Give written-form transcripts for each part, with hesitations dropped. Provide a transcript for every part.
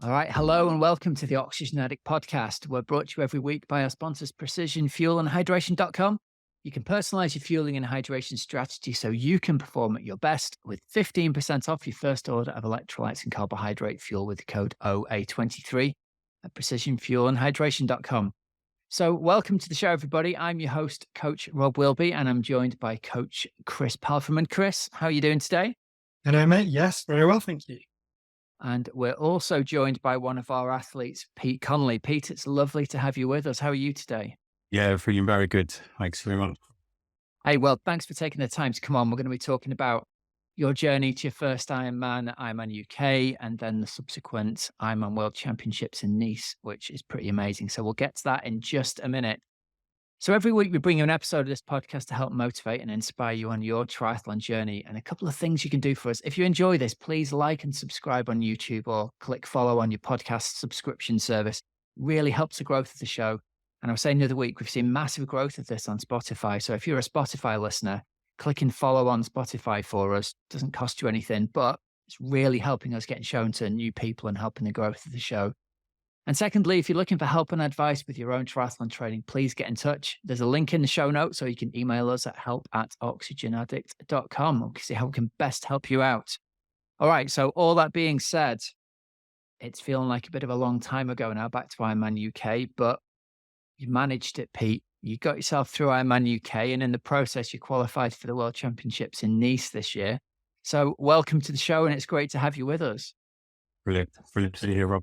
All right. Hello and welcome to the Oxygenaddict Podcast. We're brought to you every week by our sponsors, precisionfuelandhydration.com. You can personalize your fueling and hydration strategy so you can perform at your best with 15% off your first order of electrolytes and carbohydrate fuel with the code OA23 at precisionfuelandhydration.com. So welcome to the show, everybody. I'm your host, Coach Rob Wilby, and I'm joined by Coach Chris Palfreman. Chris, how are you doing today? Hello, mate. Yes, very well, thank you. And we're also joined by one of our athletes, Pete Connolly. Pete, it's lovely to have you with us. How are you today? Yeah, feeling very good. Thanks very much. Hey, well, thanks for taking the time to come on. We're going to be talking about your journey to your first Ironman, Ironman UK, and then the subsequent Ironman World Championships in Nice, which is pretty amazing. So we'll get to that in just a minute. So every week we bring you an episode of this podcast to help motivate and inspire you on your triathlon journey. And a couple of things you can do for us. If you enjoy this, please like and subscribe on YouTube or click follow on your podcast subscription service. Really helps the growth of the show. And I was saying the other week, we've seen massive growth of this on Spotify. So if you're a Spotify listener, click and follow on Spotify for us. Doesn't cost you anything, but it's really helping us get shown to new people and helping the growth of the show. And secondly, if you're looking for help and advice with your own triathlon training, please get in touch. There's a link in the show notes, so you can email us at help@oxygenaddict.com to see how we can best help you out. All right, so all that being said, it's feeling like a bit of a long time ago now, back to Ironman UK, but you managed it, Pete. You got yourself through Ironman UK, and in the process, you qualified for the World Championships in Nice this year. So welcome to the show, and it's great to have you with us. Brilliant. Brilliant to be here, Rob.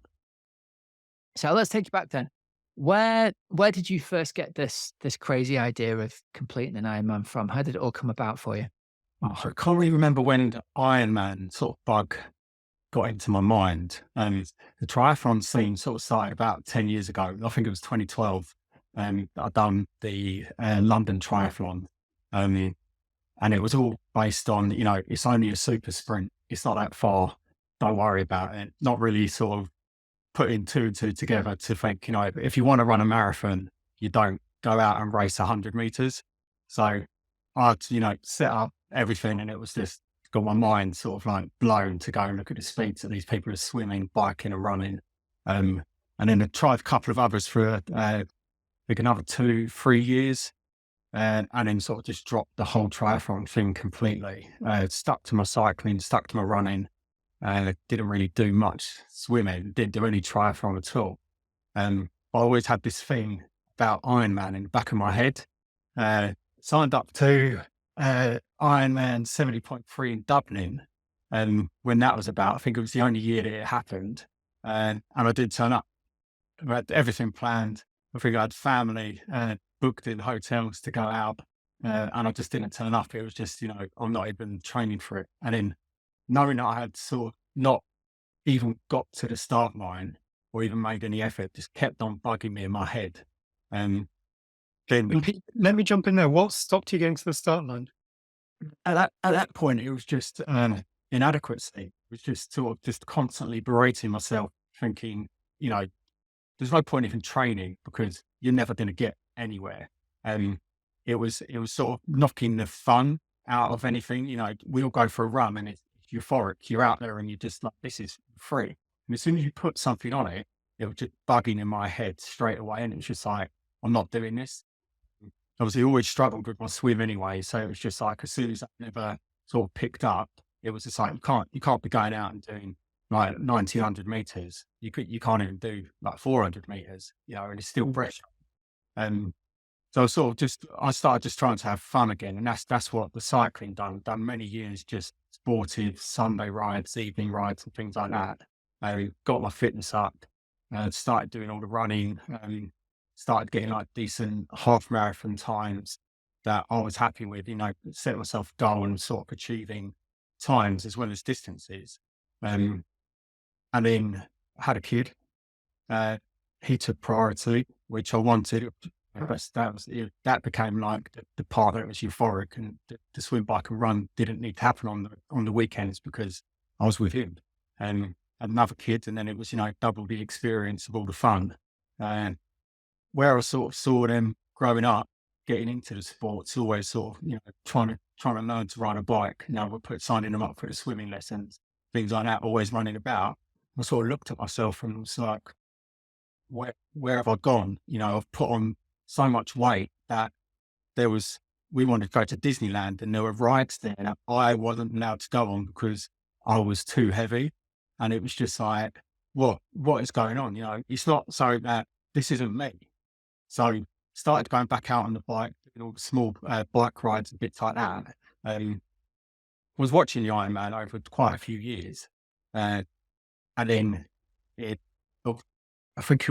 So let's take you back then. Where did you first get this crazy idea of completing an Ironman from? How did it all come about for you? I can't really remember when the Ironman sort of bug got into my mind. The triathlon scene sort of started about 10 years ago. I think it was 2012. I'd done the London Triathlon. And it was all based on, it's only a super sprint. It's not that far. Don't worry about it. Not really sort of putting two and two together to think, if you want to run a marathon, you don't go out and race 100 meters. So I'd, set up everything, and it was just got my mind sort of like blown to go and look at the speeds that these people are swimming, biking and running. And then I tried a couple of others for like another 2-3 years, and then sort of just dropped the whole triathlon thing completely. Stuck to my cycling, stuck to my running. Didn't really do much swimming, didn't do any triathlon at all. I always had this thing about Ironman in the back of my head. Signed up to Ironman 70.3 in Dublin. When that was about, I think it was the only year that it happened. And I did turn up. I had everything planned. I think I had family booked in hotels to go out. And I just didn't turn up. It was just, I'm not even training for it. And then knowing that I had sort of not even got to the start line or even made any effort, just kept on bugging me in my head. Then Pete, let me jump in there. What stopped you getting to the start line? at that point, it was just inadequacy. It was just sort of just constantly berating myself, thinking, there's no point even training because you're never going to get anywhere. It was sort of knocking the fun out of anything. We all go for a run and it's euphoric. You're out there and you're just like, this is free. And as soon as you put something on it, it was just bugging in my head straight away. And it was just like, I'm not doing this. Obviously, I always struggled with my swim anyway. So it was just like, as soon as I never sort of picked up, it was just like, you can't be going out and doing like 100 meters. You can't even do like 400 meters, and it's still pressure. So I started just trying to have fun again. And that's what the cycling done many years, just sportive Sunday rides, evening rides and things like that. I got my fitness up, started doing all the running, started getting like decent half marathon times that I was happy with, set myself a goal and sort of achieving times as well as distances. And then I had a kid. He took priority, which I wanted. That became like the part that was euphoric, and the swim, bike and run didn't need to happen on the weekends because I was with him and another kid. And then it was, double the experience of all the fun. And where I sort of saw them growing up, getting into the sports, always sort of, trying to learn to ride a bike. We're signing them up for the swimming lessons, things like that, always running about. I sort of looked at myself and was like, where have I gone? I've put on so much weight that we wanted to go to Disneyland and there were rides there that I wasn't allowed to go on because I was too heavy. And it was just like, what is going on? It's not so that this isn't me. So started going back out on the bike, doing all the small bike rides and bits like that. Was watching the Ironman over quite a few years. And then I think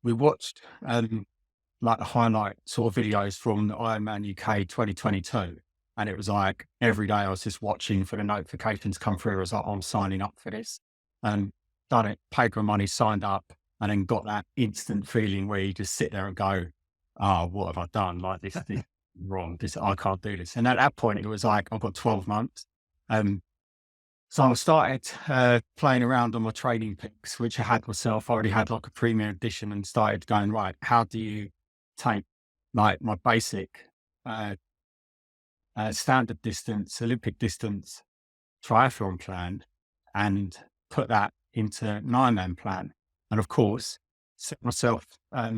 we watched like the highlight sort of videos from the Ironman UK 2022. And it was like every day I was just watching for the notifications come through. I was like, I'm signing up for this. And done it, paid my money, signed up, and then got that instant feeling where you just sit there and go, oh, what have I done? Like this is wrong. I can't do this. And at that point, it was like, I've got 12 months. So I started playing around on my training picks, which I had myself. I already had like a premium edition and started going, right, how do you take like my basic standard distance, Olympic distance triathlon plan and put that into an Ironman plan? And of course, set myself, I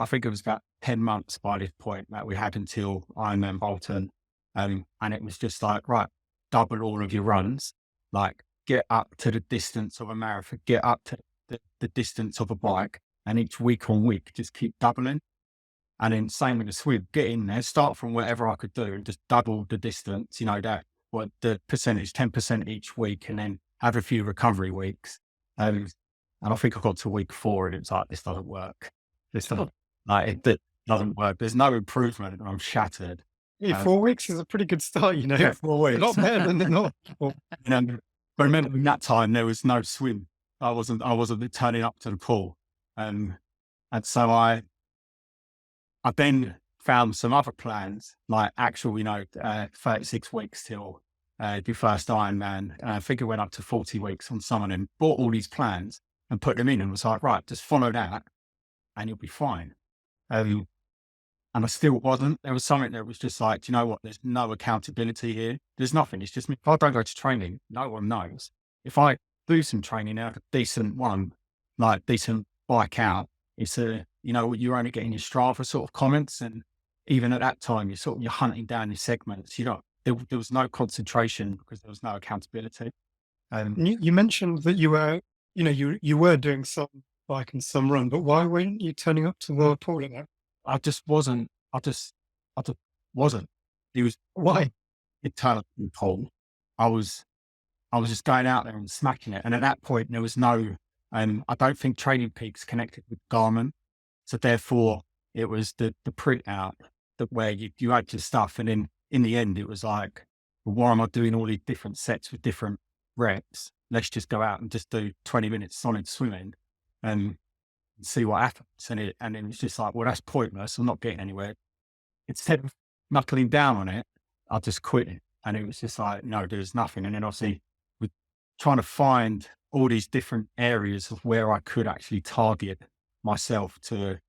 think it was about 10 months by this point that we had until Ironman Bolton. And it was just like, right, double all of your runs, like get up to the distance of a marathon, get up to the distance of a bike, and each week on week, just keep doubling. And then same with the swim, get in there, start from whatever I could do and just double the distance, the percentage, 10% each week, and then have a few recovery weeks. And I think I got to week 4 and it's like, this doesn't work. It doesn't work. There's no improvement and I'm shattered. 4 weeks is a pretty good start, Yeah, 4 weeks. Not better than they're not. But remember in that time, there was no swim. I wasn't turning up to the pool. And so I then found some other plans, like actual, 36 weeks till the first Ironman. And I think it went up to 40 weeks on some of them, bought all these plans and put them in and was like, right, just follow that and you'll be fine. And I still wasn't. There was something that was just like, do you know what? There's no accountability here. There's nothing. It's just me. If I don't go to training, no one knows. If I do some training out, a decent one, like decent bike out, it's you're only getting your Strava sort of comments. And even at that time, you're hunting down your segments. There was no concentration because there was no accountability. You mentioned that you were, you were doing some bike and some run, but why weren't you turning up to the pool at that? I just wasn't. I just wasn't. It was Why? Eternal pool. I was just going out there and smacking it. And at that point, there was no. I don't think Training Peaks connected with Garmin, so therefore it was the printout where you had your stuff, and then in the end it was like, well, why am I doing all these different sets with different reps? Let's just go out and just do 20 minutes solid swimming, and see what happens. And then it's just like, well, that's pointless. I'm not getting anywhere. Instead of knuckling down on it, I just quit it. And it was just like, no, there's nothing. And then obviously we're trying to find all these different areas of where I could actually target myself to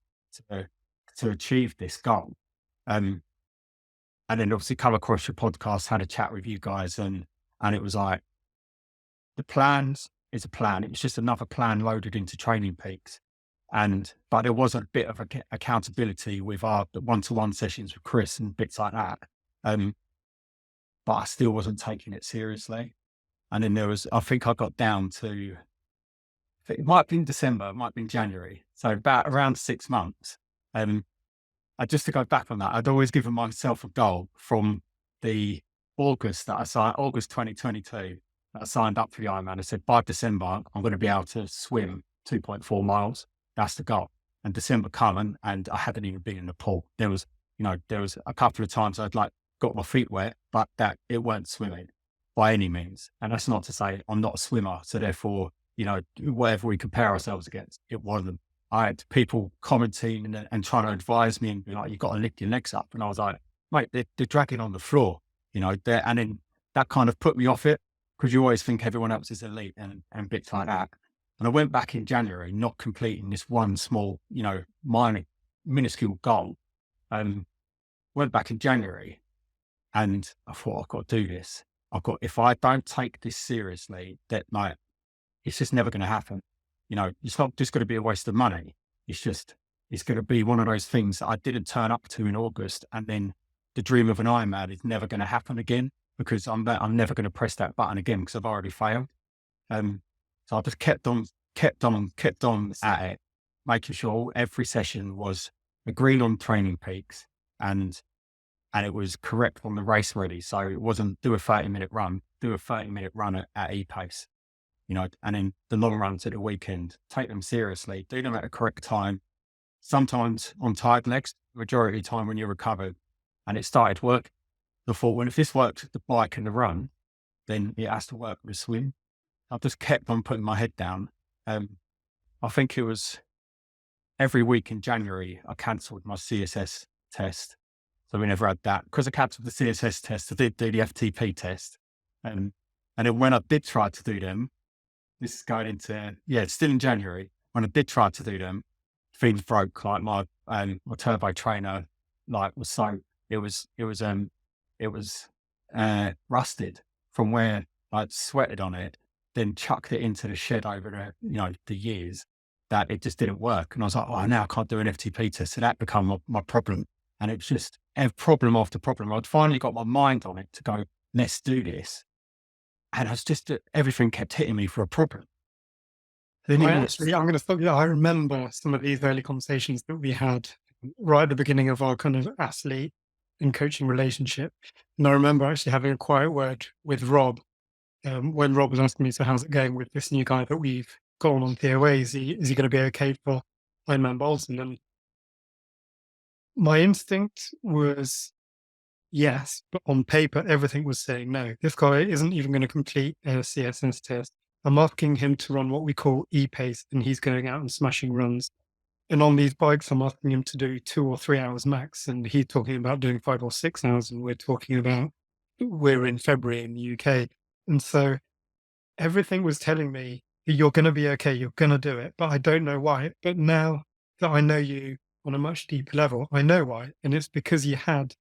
achieve this goal. And then obviously come across your podcast, had a chat with you guys, and it was like, the plans is a plan. It was just another plan loaded into Training Peaks. But there was a bit of accountability with our one-to-one sessions with Chris and bits like that. But I still wasn't taking it seriously. And then I think I got down to, it might have been December, it might have been January. So around 6 months. Just to go back on that, I'd always given myself a goal from the August 2022, that I signed up for the Ironman. I said, by December, I'm going to be able to swim 2.4 miles. That's the goal. And December coming, and I hadn't even been in the pool. There was a couple of times I'd got my feet wet, but that it weren't swimming by any means. And that's not to say I'm not a swimmer. So therefore, whatever we compare ourselves against, it wasn't. I had people commenting and trying to advise me and be like, you've got to lift your legs up. And I was like, mate, they're dragging on the floor, and then that kind of put me off it, because you always think everyone else is elite and bits like that. And I went back in January, not completing this one small, minuscule goal. Went back in January and I thought, I've got to do this. If I don't take this seriously, that it's just never going to happen. It's not just going to be a waste of money. It's going to be one of those things that I didn't turn up to in August, and then the dream of an Ironman is never going to happen again, because I'm never going to press that button again because I've already failed. So I just kept on at it, making sure every session was agreed on training peaks and it was correct on the race ready. So it wasn't do a 30-minute run at e-pace, and then the long runs at the weekend, take them seriously, do them at the correct time, sometimes on tired legs, majority of the time when you're recovered. And it started working. I thought, well, if this worked with the bike and the run, then it has to work with the swim. I've just kept on putting my head down. I think it was every week in January, I cancelled my CSS test. So we never had that. Because I cancelled the CSS test, I did do the FTP test. And then when I did try to do them, this is going into, it's still in January. When I did try to do them, things broke. Like my turbo trainer, was so, it was rusted from where I'd sweated on it, then chucked it into the shed over the years, that it just didn't work. And I was like, oh, now I can't do an FTP test. So that became my problem. And it was just a problem after problem. I'd finally got my mind on it to go, let's do this. And I was just, everything kept hitting me for a problem. I'm going to stop you. I remember some of these early conversations that we had right at the beginning of our kind of athlete and coaching relationship. And I remember actually having a quiet word with Rob when Rob was asking me, so how's it going with this new guy that we've got on TOA? Is he going to be okay for Ironman Bolton? And my instinct was yes, but on paper, everything was saying no. This guy isn't even going to complete a CSS test. I'm asking him to run what we call e-pace, and he's going out and smashing runs. And on these bikes, I'm asking him to do 2 or 3 hours max, and he's talking about doing 5 or 6 hours, and we're in February in the UK. And so everything was telling me, you're going to be okay, you're going to do it, but I don't know why. But now that I know you on a much deeper level, I know why. And it's because you had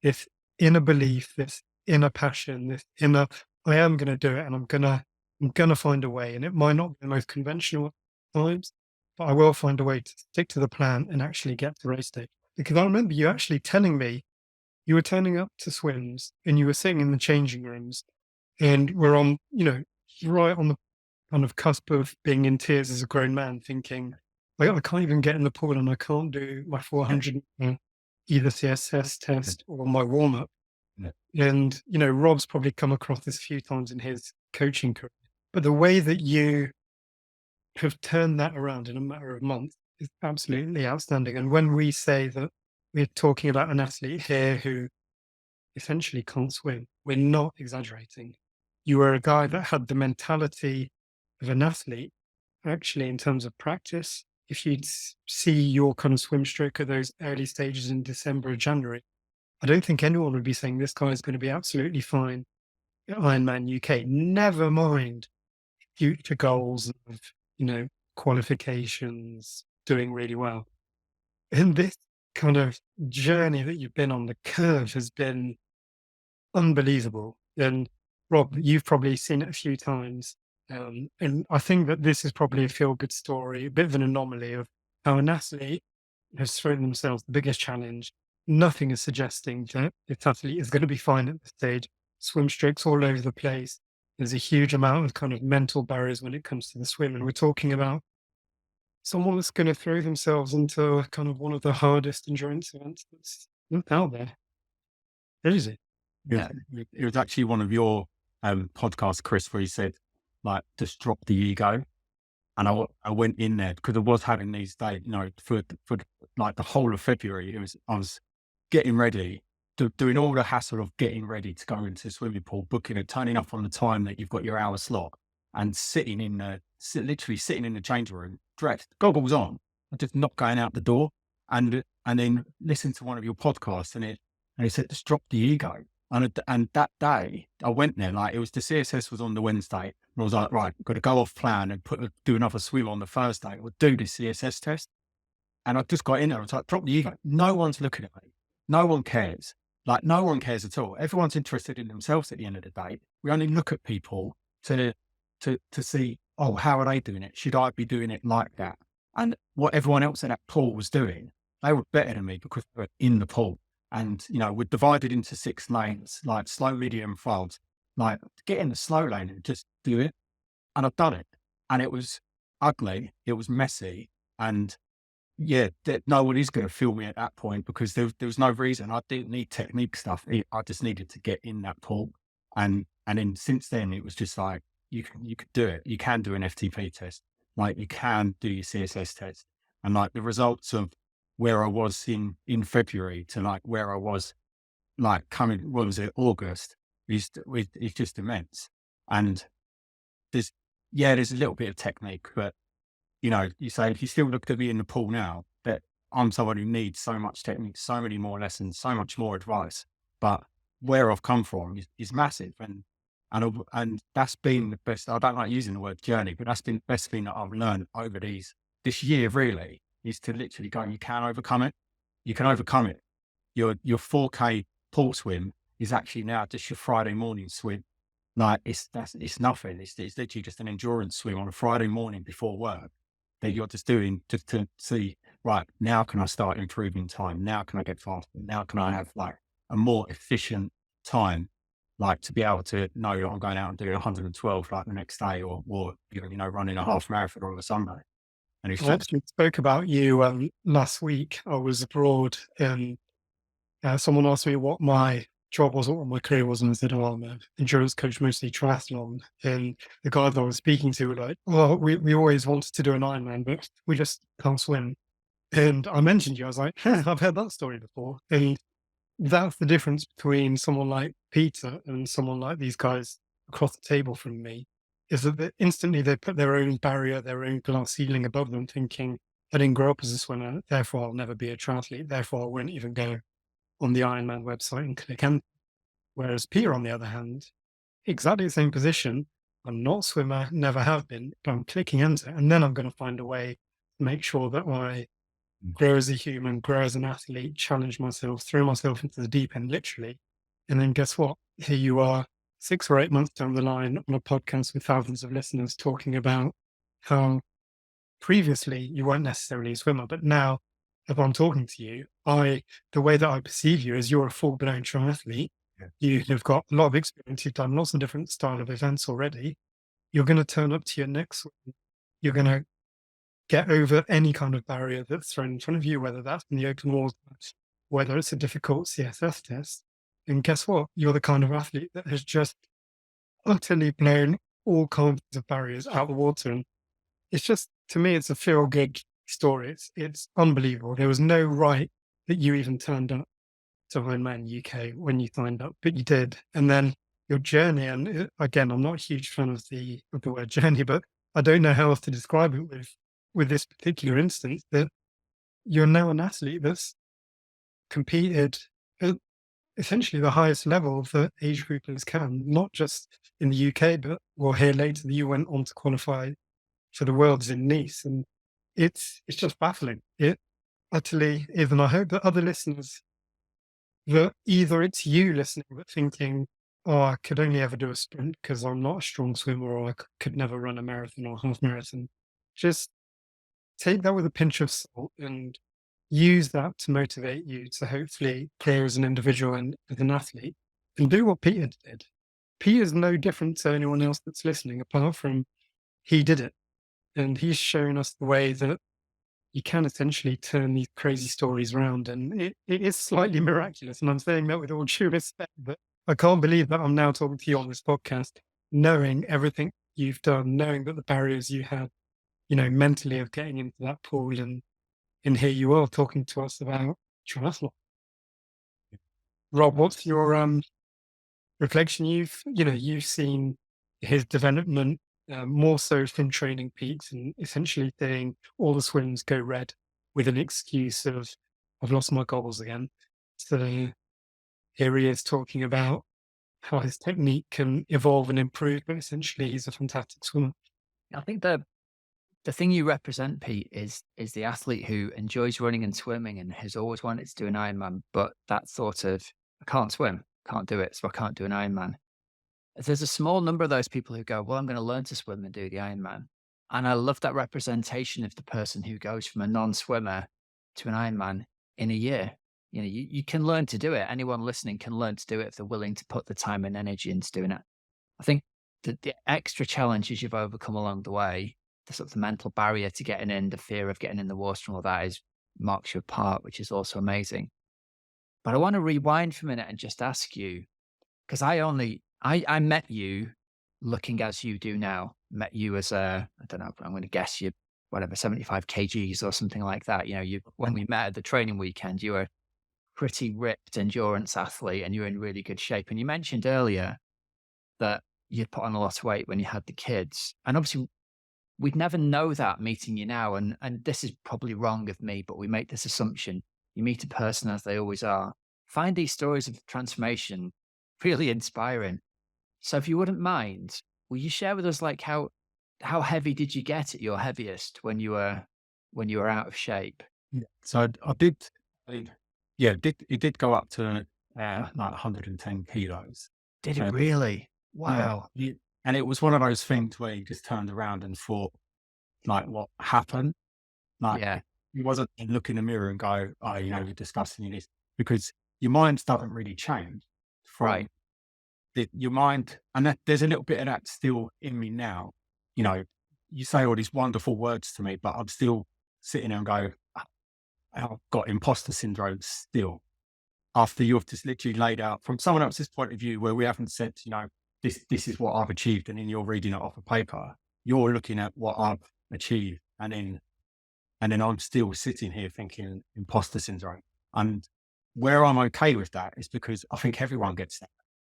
this inner belief, this inner passion, this inner, I am going to do it, and I'm going to find a way. And it might not be the most conventional times, but I will find a way to stick to the plan and actually get to race day. Because I remember you actually telling me you were turning up to swims and you were sitting in the changing rooms, and we're on, right on the kind of cusp of being in tears as a grown man, thinking, I can't even get in the pool and I can't do my 400 either CSS test or my warm up. Yeah. And, Rob's probably come across this a few times in his coaching career. But the way that you have turned that around in a matter of months is absolutely outstanding. And when we say that we're talking about an athlete here who essentially can't swim, we're not exaggerating. You were a guy that had the mentality of an athlete. Actually, in terms of practice, if you'd see your kind of swim stroke at those early stages in December or January, I don't think anyone would be saying this guy is going to be absolutely fine at Ironman UK. Never mind future goals of, qualifications, doing really well. And this kind of journey that you've been on, the curve has been unbelievable. And Rob, you've probably seen it a few times. And I think that this is probably a feel-good story, a bit of an anomaly of how an athlete has thrown themselves the biggest challenge. Nothing is suggesting that this athlete is going to be fine at this stage. Swim strokes all over the place. There's a huge amount of kind of mental barriers when it comes to the swim. And we're talking about someone that's going to throw themselves into kind of one of the hardest endurance events that's out there. That is it. Yeah. It was actually one of your podcasts, Chris, where you said, just drop the ego. And I went in there because I was having these days, for the whole of February, I was getting ready, doing all the hassle of getting ready to go into the swimming pool, booking it, turning up on the time that you've got your hour slot, and literally sitting in the change room, dressed, goggles on, and just not going out the door. And then listen to one of your podcasts, and it said, just drop the ego. And that day I went there, it was the CSS was on the Wednesday. And I was like, right, I've got to go off plan and do another swim on the Thursday. We'll do this CSS test. And I just got in there. I was like, drop the ego. No one's looking at me. No one cares. No one cares at all. Everyone's interested in themselves at the end of the day. We only look at people to see, oh, how are they doing it? Should I be doing it like that? And what everyone else in that pool was doing, they were better than me because they were in the pool. And, we're divided into 6 lanes, like slow, medium, fast. Like, get in the slow lane and just do it. And I've done it. And it was ugly. It was messy. And yeah, that no one is going to feel me at that point because there was no reason. I didn't need technique stuff. I just needed to get in that pool. And then since then, it was just like, you could do it. You can do an FTP test. Like, you can do your CSS test. And like the results of where I was in February to like where I was like coming, what was it, August, is just immense. And there's a little bit of technique, but you say, if you still look to be in the pool now, that I'm someone who needs so much technique, so many more lessons, so much more advice. But where I've come from is massive. And that's been the best. I don't like using the word journey, but that's been the best thing that I've learned over this year really, is to literally go, you can overcome it. You can overcome it. Your 4K pool swim is actually now just your Friday morning swim. Like it's nothing. It's literally just an endurance swim on a Friday morning before work that you're just doing just to see, right, now can I start improving time? Now can I get faster? Now can I have like a more efficient time, like to be able to know that I'm going out and doing 112 like the next day or running a half marathon on a Sunday. And it's I actually spoke about you last week. I was abroad and someone asked me what my job was, what my career was, and I said, oh, I'm an endurance coach, mostly triathlon. And the guy that I was speaking to were like, well, we always wanted to do an Ironman, but we just can't swim. And I mentioned you. I was like, I've heard that story before. And that's the difference between someone like Peter and someone like these guys across the table from me, is that instantly they put their own barrier, their own glass ceiling above them, thinking, I didn't grow up as a swimmer, therefore I'll never be a triathlete, therefore I won't even go on the Ironman website and click enter. Whereas Peter, on the other hand, exactly the same position. I'm not a swimmer, never have been, but I'm clicking enter, and then I'm going to find a way to make sure that I grow as a human, grow as an athlete, challenge myself, throw myself into the deep end, literally. And then guess what? Here you are, 6 or 8 months down the line on a podcast with thousands of listeners talking about how previously you weren't necessarily a swimmer, but now, if I'm talking to you, the way that I perceive you is you're a full-blown triathlete. Yeah. You've got a lot of experience. You've done lots of different style of events already. You're going to turn up to your next one. You're going to get over any kind of barrier that's thrown in front of you, whether that's in the open water, whether it's a difficult CSS test. And guess what? You're the kind of athlete that has just utterly blown all kinds of barriers out of the water. And it's just, to me, it's a feel-good story. It's unbelievable. There was no right that you even turned up to Ironman UK when you signed up, but you did. And then your journey, and again, I'm not a huge fan of the word journey, but I don't know how else to describe it with this particular instance, that you're now an athlete that's competed at essentially the highest level that age groupers can, not just in the UK, but we'll hear later that you went on to qualify for the Worlds in Nice. And it's just baffling. It utterly is. And I hope that other listeners, that either it's you listening but thinking, oh, I could only ever do a sprint because I'm not a strong swimmer, or I could never run a marathon or a half marathon. Just take that with a pinch of salt and use that to motivate you to hopefully clear as an individual and as an athlete, and do what Peter did. Peter's no different to anyone else that's listening, apart from he did it. And he's shown us the way that you can essentially turn these crazy stories around. And it is slightly miraculous. And I'm saying that with all due respect, but I can't believe that I'm now talking to you on this podcast, knowing everything you've done, knowing that the barriers you had, mentally, of getting into that pool. And here you are talking to us about triathlon. Rob, what's your reflection? You've seen his development, more so from training peaks and essentially saying all the swims go red with an excuse of, I've lost my goggles again. So here he is talking about how his technique can evolve and improve, but essentially he's a fantastic swimmer. I think the thing you represent, Pete, is the athlete who enjoys running and swimming and has always wanted to do an Ironman, but that thought of, I can't swim, can't do it, so I can't do an Ironman. There's a small number of those people who go, well, I'm going to learn to swim and do the Ironman. And I love that representation of the person who goes from a non-swimmer to an Ironman in a year. You know, you can learn to do it. Anyone listening can learn to do it if they're willing to put the time and energy into doing it. I think the extra challenges you've overcome along the way, the sort of the mental barrier to getting in, the fear of getting in the water and all that is marks you apart, which is also amazing. But I want to rewind for a minute and just ask you, because I met you looking as you do now, met you as I don't know, I'm going to guess you, whatever, 75 kgs or something like that. You know, when we met at the training weekend, you were a pretty ripped endurance athlete and you're in really good shape. And you mentioned earlier that you'd put on a lot of weight when you had the kids. And obviously we'd never know that meeting you now. And this is probably wrong of me, but we make this assumption. You meet a person as they always are. Find these stories of transformation really inspiring. So if you wouldn't mind, will you share with us like how heavy did you get at your heaviest when you were out of shape? Yeah. So I did, it did go up to like 110 kilos. Did it really? Wow. Yeah. And it was one of those things where you just turned around and thought, like, what happened? Like, Yeah. you wasn't look in the mirror and go, oh, you know, you're discussing this, because your mind doesn't really change from Right. your mind. And there's a little bit of that still in me now. You know, you say all these wonderful words to me, but I'm still sitting there and go, I've got imposter syndrome still. After you've just literally laid out from someone else's point of view, where we haven't said, you know, this is what I've achieved, and then you're reading it off a paper, you're looking at what I've achieved, and then I'm still sitting here thinking imposter syndrome. And where I'm okay with that is because I think everyone gets that.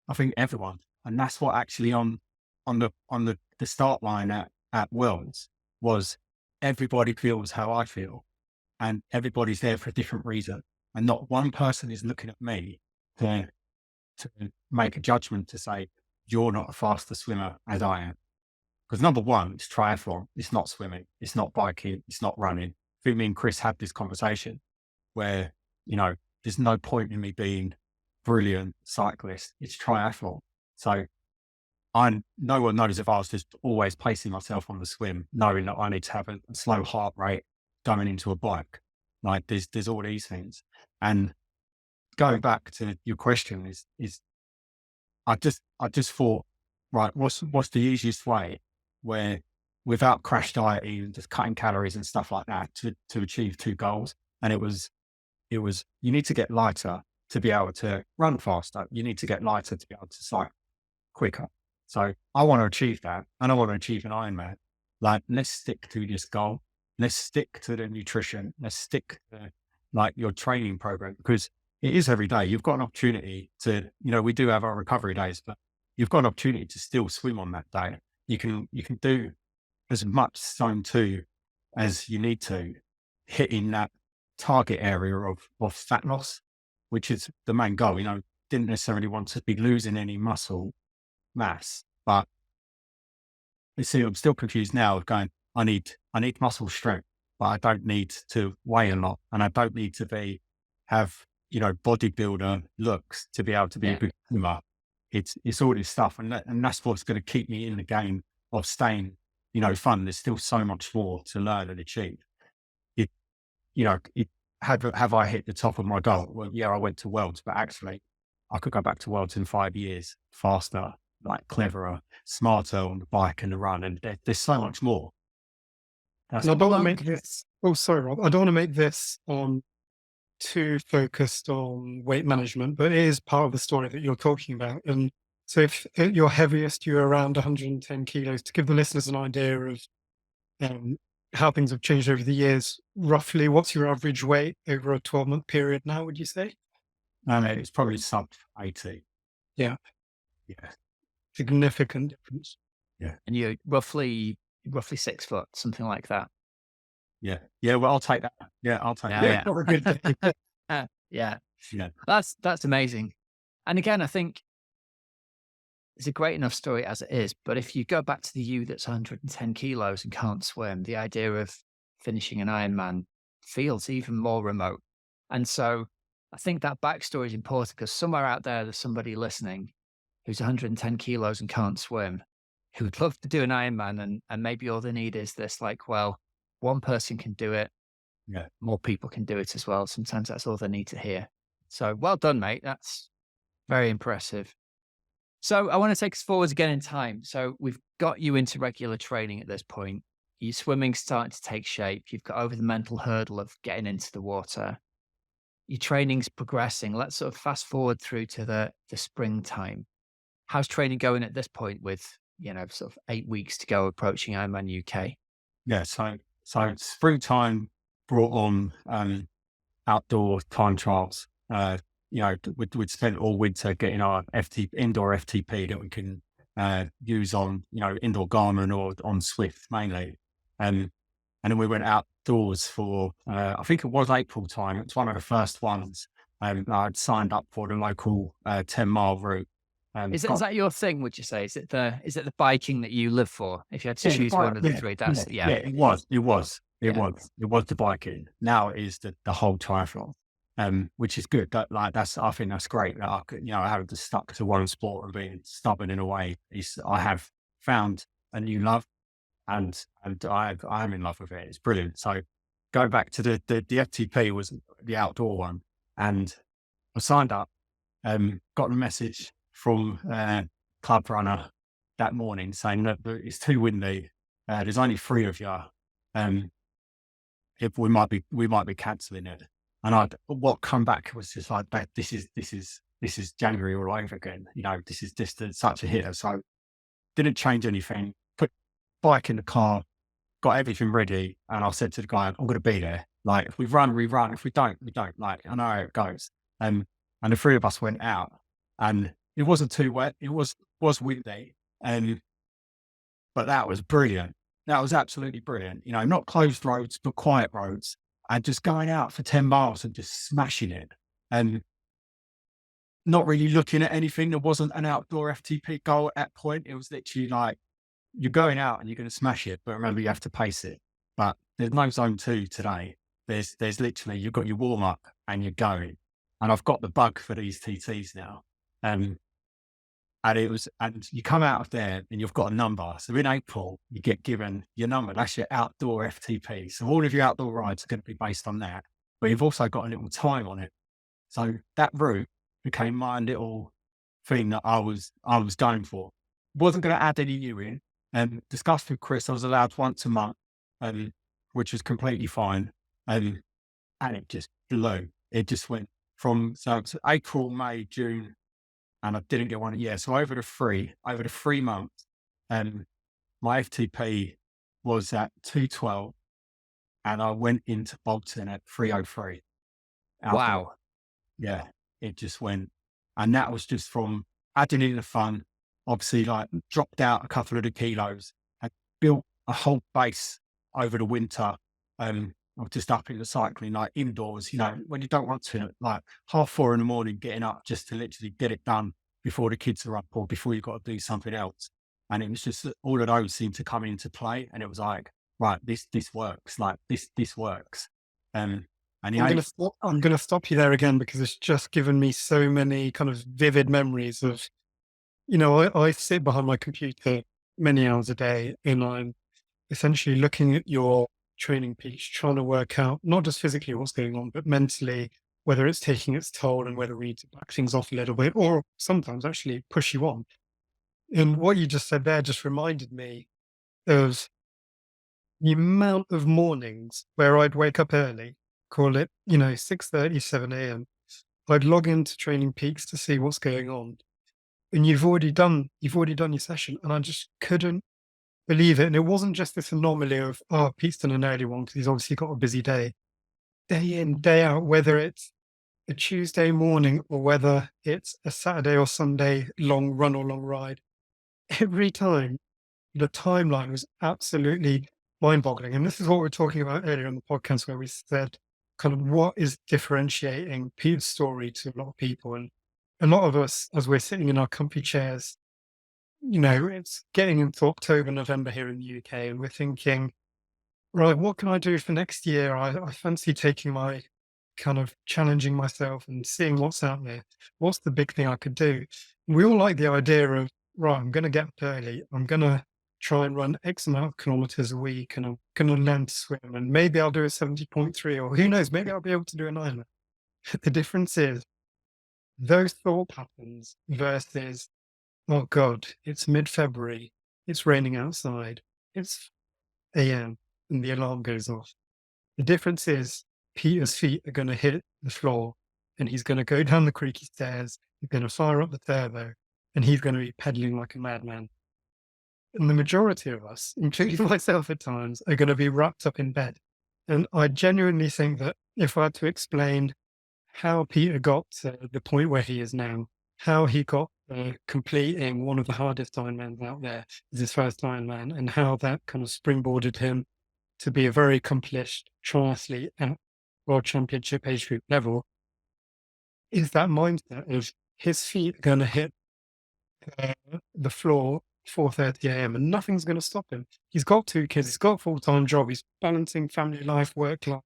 I think everyone, and that's what actually on the start line at Worlds was, everybody feels how I feel, and everybody's there for a different reason, and not one person is looking at me to make a judgment to say you're not a faster swimmer as I am. Because number one, it's triathlon. It's not swimming. It's not biking. It's not running. I think me and Chris had this conversation where, you know, there's no point in me being brilliant cyclist. It's triathlon. So no one knows if I was just always placing myself on the swim, knowing that I need to have a slow heart rate going into a bike. Like there's all these things. And going back to your question is I just thought, right, what's the easiest way where, without crash dieting, just cutting calories and stuff like that, to achieve two goals? And it was you need to get lighter to be able to run faster. You need to get lighter to be able to cycle quicker. So I want to achieve that, and I want to achieve an Ironman. Like, let's stick to this goal. Let's stick to the nutrition. Let's stick to like your training program, because it is every day. You've got an opportunity to, you know, we do have our recovery days, but you've got an opportunity to still swim on that day. You can do as much zone 2 as you need to, hitting that target area of fat loss, which is the main goal. You know, didn't necessarily want to be losing any muscle mass, but you see, I'm still confused now of going, I need muscle strength, but I don't need to weigh a lot, and I don't need to have, you know, bodybuilder looks to be able to be a good swimmer. It's all this stuff, and that's what's going to keep me in the game of staying, you know, fun. There's still so much more to learn and achieve. Have I hit the top of my goal? Well, yeah, I went to Worlds, but actually I could go back to Worlds in 5 years, faster, like cleverer, smarter on the bike and the run, and there's so much more. I don't want to make this. Oh, sorry, Rob. I don't want to make this too focused on weight management, but it is part of the story that you're talking about. And so, if at your heaviest you're around 110 kilos, to give the listeners an idea of how things have changed over the years, roughly, what's your average weight over a 12-month period now? Would you say? It's probably sub 80. Yeah. Yeah. Significant difference. Yeah. And you're roughly 6 foot, something like that. Yeah. Yeah. Well, I'll take that. Yeah. I'll take that. Yeah. Not a good day. Yeah. Yeah. That's amazing. And again, I think it's a great enough story as it is, but if you go back to the you that's 110 kilos and can't swim, the idea of finishing an Ironman feels even more remote. And so I think that backstory is important, because somewhere out there, there's somebody listening who's 110 kilos and can't swim, who would love to do an Ironman, and maybe all they need is this, like, well, one person can do it. Yeah. More people can do it as well. Sometimes that's all they need to hear. So well done, mate. That's very impressive. So I want to take us forwards again in time. So we've got you into regular training at this point. Your swimming's starting to take shape. You've got over the mental hurdle of getting into the water. Your training's progressing. Let's sort of fast forward through to the springtime. How's training going at this point with, sort of 8 weeks to go approaching Ironman UK? Yeah. So springtime brought on outdoor time trials. We'd spent all winter getting our indoor FTP that we can use on, indoor Garmin or on Swift mainly. And then we went outdoors for, I think it was April time. It's one of the first ones. I'd signed up for the local 10-mile route. Is that your thing, would you say? Is it the biking that you live for? If you had to choose one of the three, it was the biking. Now it is the whole triathlon, which is good. I think that's great. That I haven't just stuck to one sport and being stubborn in a way. I have found a new love, and I'm in love with it. It's brilliant. So going back to the FTP was the outdoor one, and I signed up, got a message from Club Runner that morning saying that it's too windy. There's only 3 of you. If we might be cancelling it. And what come back was just like that. This is January all over again. This is just such a hitter. So didn't change anything. Put bike in the car, got everything ready, and I said to the guy, "I'm going to be there. Like if we run, we run. If we don't, we don't. Like I know how it goes." And the 3 of us went out, and it wasn't too wet. It was windy, but that was brilliant. That was absolutely brilliant. Not closed roads, but quiet roads, and just going out for 10 miles and just smashing it, and not really looking at anything. There wasn't an outdoor FTP goal at that point. It was literally like you're going out and you're going to smash it, but remember you have to pace it. But there's no zone 2 today. There's literally you've got your warm up and you're going. And I've got the bug for these TTs now. And you come out of there and you've got a number. So in April, you get given your number. That's your outdoor FTP. So all of your outdoor rides are going to be based on that, but you've also got a little time on it. So that route became my little thing that I was going for. Wasn't going to add any new in. And discussed with Chris, I was allowed once a month, which was completely fine. And it just blew. It just went from April, May, June, and I didn't get one. Yeah. So over the 3 months, my FTP was at 212 and I went into Bolton at 303. Wow. Yeah. It just went. And that was just from adding in the fun, obviously like dropped out a couple of the kilos, and built a whole base over the winter. I was just up in the cycling, like indoors, when you don't want to, like 4:30 in the morning, getting up just to literally get it done before the kids are up or before you've got to do something else. And it was just all of those seemed to come into play. And it was like, right, this works. Like this works. And I'm going to stop you there again, because it's just given me so many kind of vivid memories of, I sit behind my computer many hours a day and I'm essentially looking at your training peaks, trying to work out not just physically what's going on, but mentally, whether it's taking its toll and whether we need to back things off a little bit, or sometimes actually push you on. And what you just said there just reminded me of the amount of mornings where I'd wake up early, call it, 6:30, 7 a.m. I'd log into Training Peaks to see what's going on. And you've already done your session. And I just couldn't believe it. And it wasn't just this anomaly of, Pete's done an early one because he's obviously got a busy day. Day in, day out, whether it's a Tuesday morning or whether it's a Saturday or Sunday long run or long ride, every time the timeline was absolutely mind-boggling. And this is what we were talking about earlier on the podcast, where we said kind of what is differentiating Pete's story to a lot of people. And a lot of us, as we're sitting in our comfy chairs, it's getting into October, November here in the UK, and we're thinking, right, what can I do for next year? I fancy taking my kind of challenging myself and seeing what's out there. What's the big thing I could do? We all like the idea of right, I'm going to get up early. I'm going to try and run X amount of kilometers a week, and I'm going to learn to swim, and maybe I'll do a 70.3, or who knows, maybe I'll be able to do an Ironman. The difference is those thought patterns versus, oh God, it's mid-February, it's raining outside, it's AM, and the alarm goes off. The difference is Peter's feet are going to hit the floor, and he's going to go down the creaky stairs, he's going to fire up the turbo, and he's going to be pedaling like a madman. And the majority of us, including myself at times, are going to be wrapped up in bed. And I genuinely think that if I had to explain how Peter got to the point where he is now, how he got completing one of the hardest Ironmans out there, is his first Ironman, and how that kind of springboarded him to be a very accomplished triathlete at World Championship age group level, is that mindset of his feet are going to hit the floor 4:30 a.m. and nothing's going to stop him. He's got 2 kids, he's got a full-time job, he's balancing family life, work life,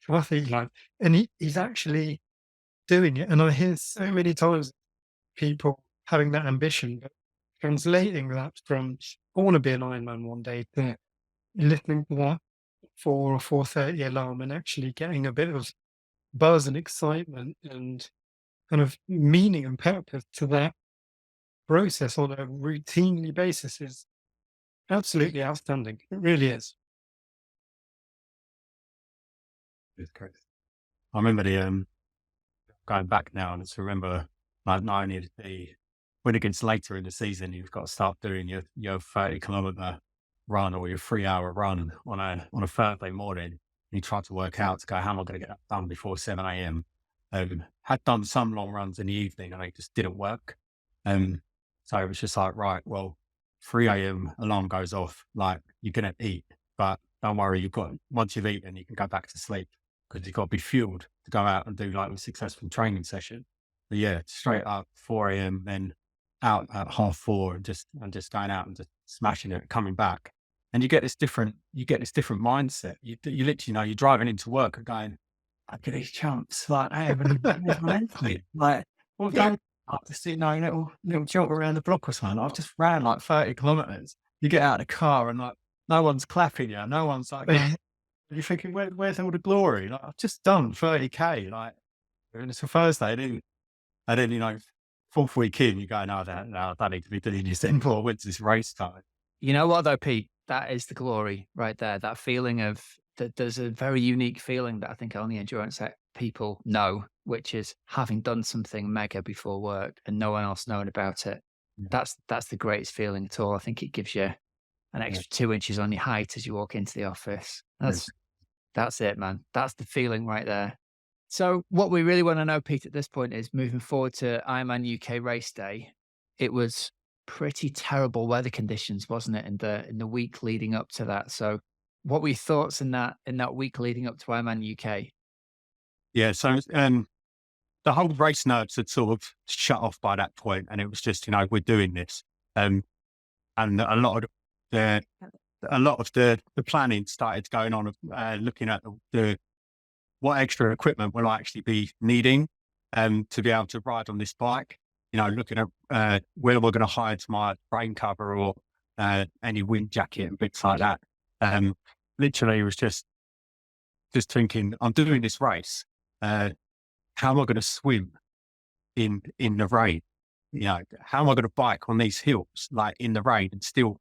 triathlete life, and he's actually doing it. And I hear so many times people having that ambition, but translating that from, I want to be an Ironman one day, to listening to that 4 or 4:30 alarm and actually getting a bit of buzz and excitement and kind of meaning and purpose to that process on a routinely basis is absolutely outstanding. It really is. It's crazy. I remember going back now, and I just remember like not only when it gets later in the season, you've got to start doing your 30-kilometer run or your 3-hour run on a Thursday morning. You try to work out to go, how am I going to get that done before 7 a.m.? Had done some long runs in the evening and they just didn't work. So it was just like, right, well, 3 a.m. alarm goes off, like you're going to eat, but don't worry, once you've eaten, you can go back to sleep because you've got to be fueled to go out and do like a successful training session. But yeah, straight up 4 a.m. then out at 4:30 and just going out and just smashing it, coming back. And you get this different mindset. You literally, you're driving into work and going, look at these chumps, like, I haven't like, well, going up to see little jump around the block or something. I've just ran like 30 kilometers. You get out of the car and like, no one's clapping you. No one's like, you're thinking, where's all the glory? Like, I've just done 30K. Like, and it's a Thursday. And then, 4th week in, you go, no, I don't need to be doing this anymore. When's this race time? You know what though, Pete? That is the glory right there. That feeling of that. There's a very unique feeling that I think only endurance people know, which is having done something mega before work and no one else knowing about it. Yeah. That's the greatest feeling at all. I think it gives you an extra 2 inches on your height as you walk into the office. That's it, man. That's the feeling right there. So what we really want to know, Pete, at this point is moving forward to Ironman UK race day. It was pretty terrible weather conditions, wasn't it, in the week leading up to that? So what were your thoughts in that week leading up to Ironman UK? Yeah, so the whole race nerves had sort of shut off by that point, and it was just, we're doing this. And a lot of the planning started going on, looking at what extra equipment will I actually be needing to be able to ride on this bike. Looking at where we're going to hide my rain cover or any wind jacket and bits like that. Literally, it was just thinking, I'm doing this race. How am I going to swim in the rain? How am I going to bike on these hills, like in the rain, and still,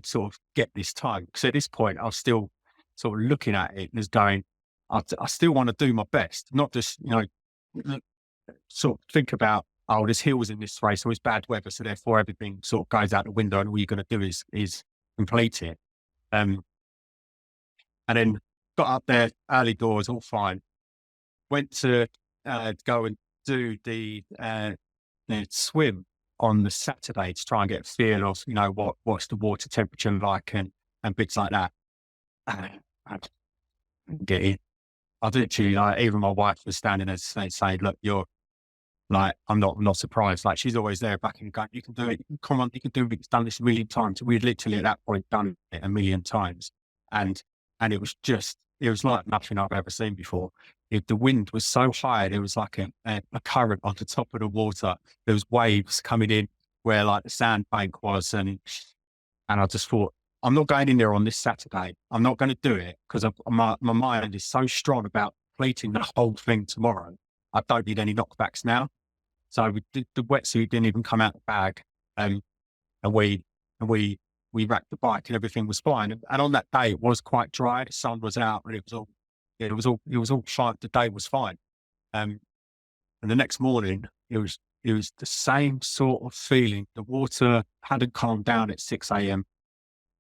sort of get this time? Because at this point, I was still sort of looking at it and was going, I still want to do my best, not just, sort of think about, oh, there's hills in this race, so it's bad weather, so therefore everything sort of goes out the window and all you're going to do is complete it. And then got up there, early doors, all fine. Went to go and do the swim on the Saturday to try and get a feel of, what's the water temperature like and bits like that. I get in. I literally, even my wife was standing there saying, look, you're like, I'm not surprised. Like, she's always there backing and going, you can do it. Come on, you can do it. It's done this a million times. We'd literally at that point done it a million times. And it was like nothing I've ever seen before. The wind was so high, there was like a current on the top of the water. There was waves coming in where like the sandbank was. And I just thought, I'm not going in there on this Saturday. I'm not going to do it because my mind is so strong about completing the whole thing tomorrow. I don't need any knockbacks now. So we did, the wetsuit didn't even come out the bag. And we racked the bike and everything was fine. And on that day, it was quite dry. The sun was out and it was all fine. The day was fine. And the next morning, it was the same sort of feeling. The water hadn't calmed down at 6 a.m.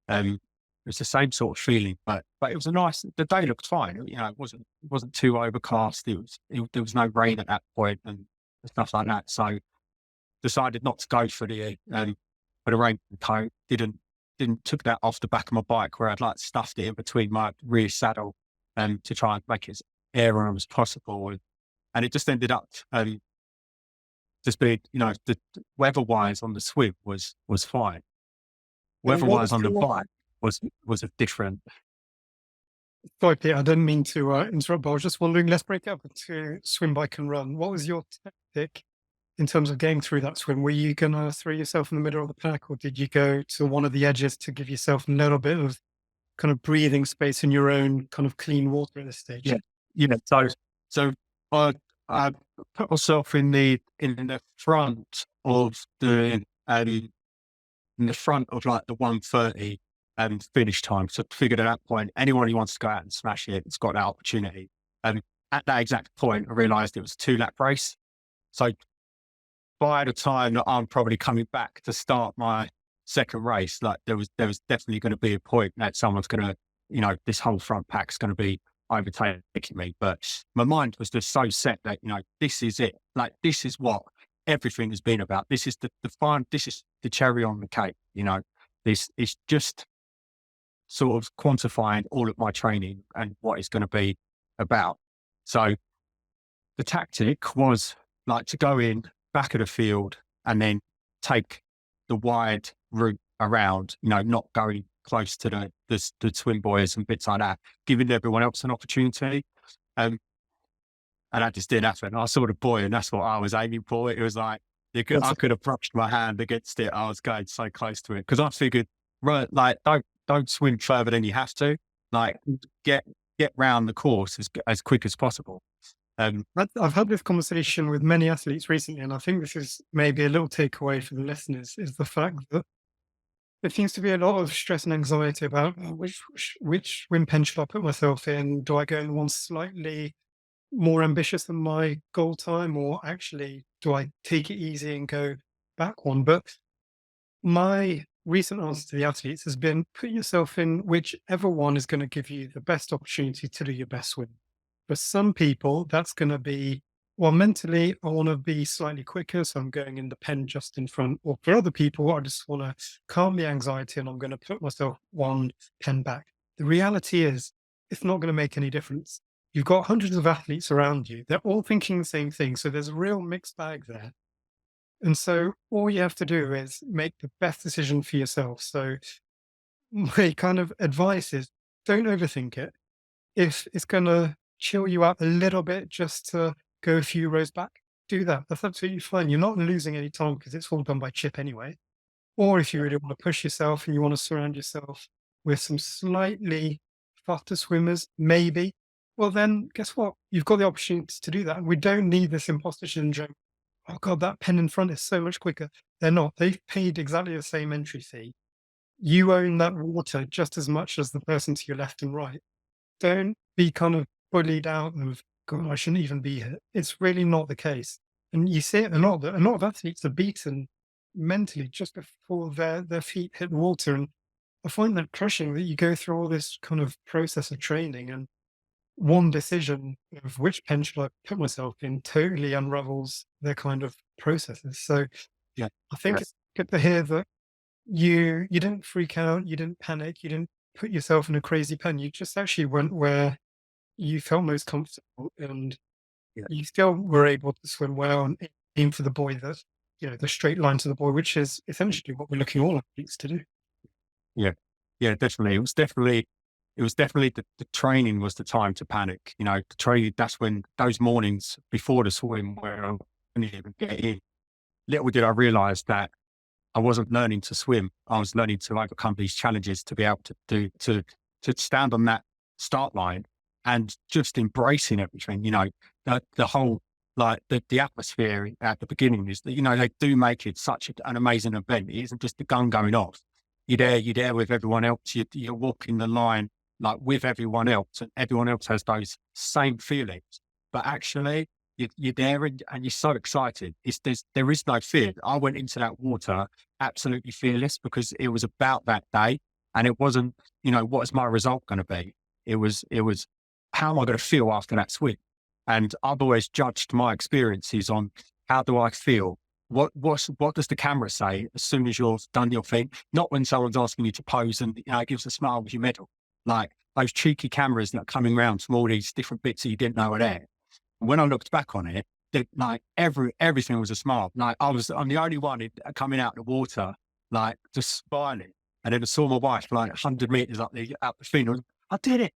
It was the same sort of feeling, but it was the day looked fine. You know, it wasn't too overcast. There was no rain at that point and stuff like that. So decided not to go for the raincoat. Took that off the back of my bike where I'd like stuffed it in between my rear saddle to try and make it as airborne as possible. And it just ended up just being, you know, the weather-wise on the swim was fine. Weather-wise on the bike was a different. Sorry, Peter, I didn't mean to interrupt, but I was just wondering, let's break up into swim, bike and run. What was your tactic in terms of getting through that swim? Were you going to throw yourself in the middle of the pack, or did you go to one of the edges to give yourself a little bit of kind of breathing space in your own kind of clean water at this stage? Yeah, you know, so I put myself in the front of in the front of like the 1:30 finish time. So I figured at that point, anyone who wants to go out and smash it, it's got that opportunity. And at that exact point, I realized it was a 2-lap race. So by the time that I'm probably coming back to start my second race, like there was definitely going to be a point that someone's going to, you know, this whole front pack's going to be overtaking me. But my mind was just so set that, you know, this is it. Like, this is what everything has been about. This is this is the cherry on the cake. You know, this is just sort of quantifying all of my training and what it's going to be about. So the tactic was like to go in back of the field and then take the wide route around, you know, not going close to the swim boys and bits like that, giving everyone else an opportunity. And that just didn't happen. I saw the boy and that's what I was aiming for. It was like, I could have brushed my hand against it. I was going so close to it because I figured, right, like don't swim further than you have to. Like get round the course as quick as possible. I've had this conversation with many athletes recently, and I think this is maybe a little takeaway for the listeners, is the fact that there seems to be a lot of stress and anxiety about which swim pen should I put myself in? Do I go in the one slightly more ambitious than my goal time, or actually do I take it easy and go back one? But my recent answer to the athletes has been, put yourself in whichever one is going to give you the best opportunity to do your best swim. For some people, that's going to be, well, mentally, I want to be slightly quicker, so I'm going in the pen just in front. Or for other people, I just want to calm the anxiety and I'm going to put myself one pen back. The reality is, it's not going to make any difference. You've got hundreds of athletes around you. They're all thinking the same thing. So there's a real mixed bag there. And so all you have to do is make the best decision for yourself. So my kind of advice is, don't overthink it. If it's going to chill you out a little bit just to go a few rows back, do that. That's absolutely fine. You're not losing any time because it's all done by chip anyway. Or if you really want to push yourself and you want to surround yourself with some slightly faster swimmers, maybe, well then guess what? You've got the opportunity to do that. And we don't need this imposter syndrome. Oh God, that pen in front is so much quicker. They're not. They've paid exactly the same entry fee. You own that water just as much as the person to your left and right. Don't be kind of bullied out of, God, I shouldn't even be here. It's really not the case. And you see it a lot of athletes are beaten mentally just before their feet hit the water. And I find that crushing, that you go through all this kind of process of training and one decision of which pen should I put myself in totally unravels their kind of processes. So Yeah, I think it's good to hear that you didn't freak out, you didn't panic, you didn't put yourself in a crazy pen. You just actually went where you felt most comfortable, and you still were able to swim well and aim for the buoy, that, you know, the straight line to the buoy, which is essentially what we're looking all athletes to do. Yeah, definitely. It was definitely the training was the time to panic. You know, the training, that's when those mornings before the swim where I couldn't even get in. Little did I realize that I wasn't learning to swim. I was learning to overcome these challenges to be able to stand on that start line and just embracing everything. The whole, like the atmosphere at the beginning is that, they do make it such an amazing event. It isn't just the gun going off. You're there with everyone else. You're walking the line like with everyone else, and everyone else has those same feelings. But actually, you're there and you're so excited. There is no fear. I went into that water absolutely fearless because it was about that day, and it wasn't, what is my result going to be? It was how am I going to feel after that swim? And I've always judged my experiences on how do I feel? What does the camera say as soon as you've done your thing? Not when someone's asking you to pose and it gives a smile with your medal. Like those cheeky cameras that are coming around from all these different bits that you didn't know were there. When I looked back on it, like everything was a smile. Like I'm the only one coming out of the water, like just smiling. And then I saw my wife like 100 meters up the thing. I did it.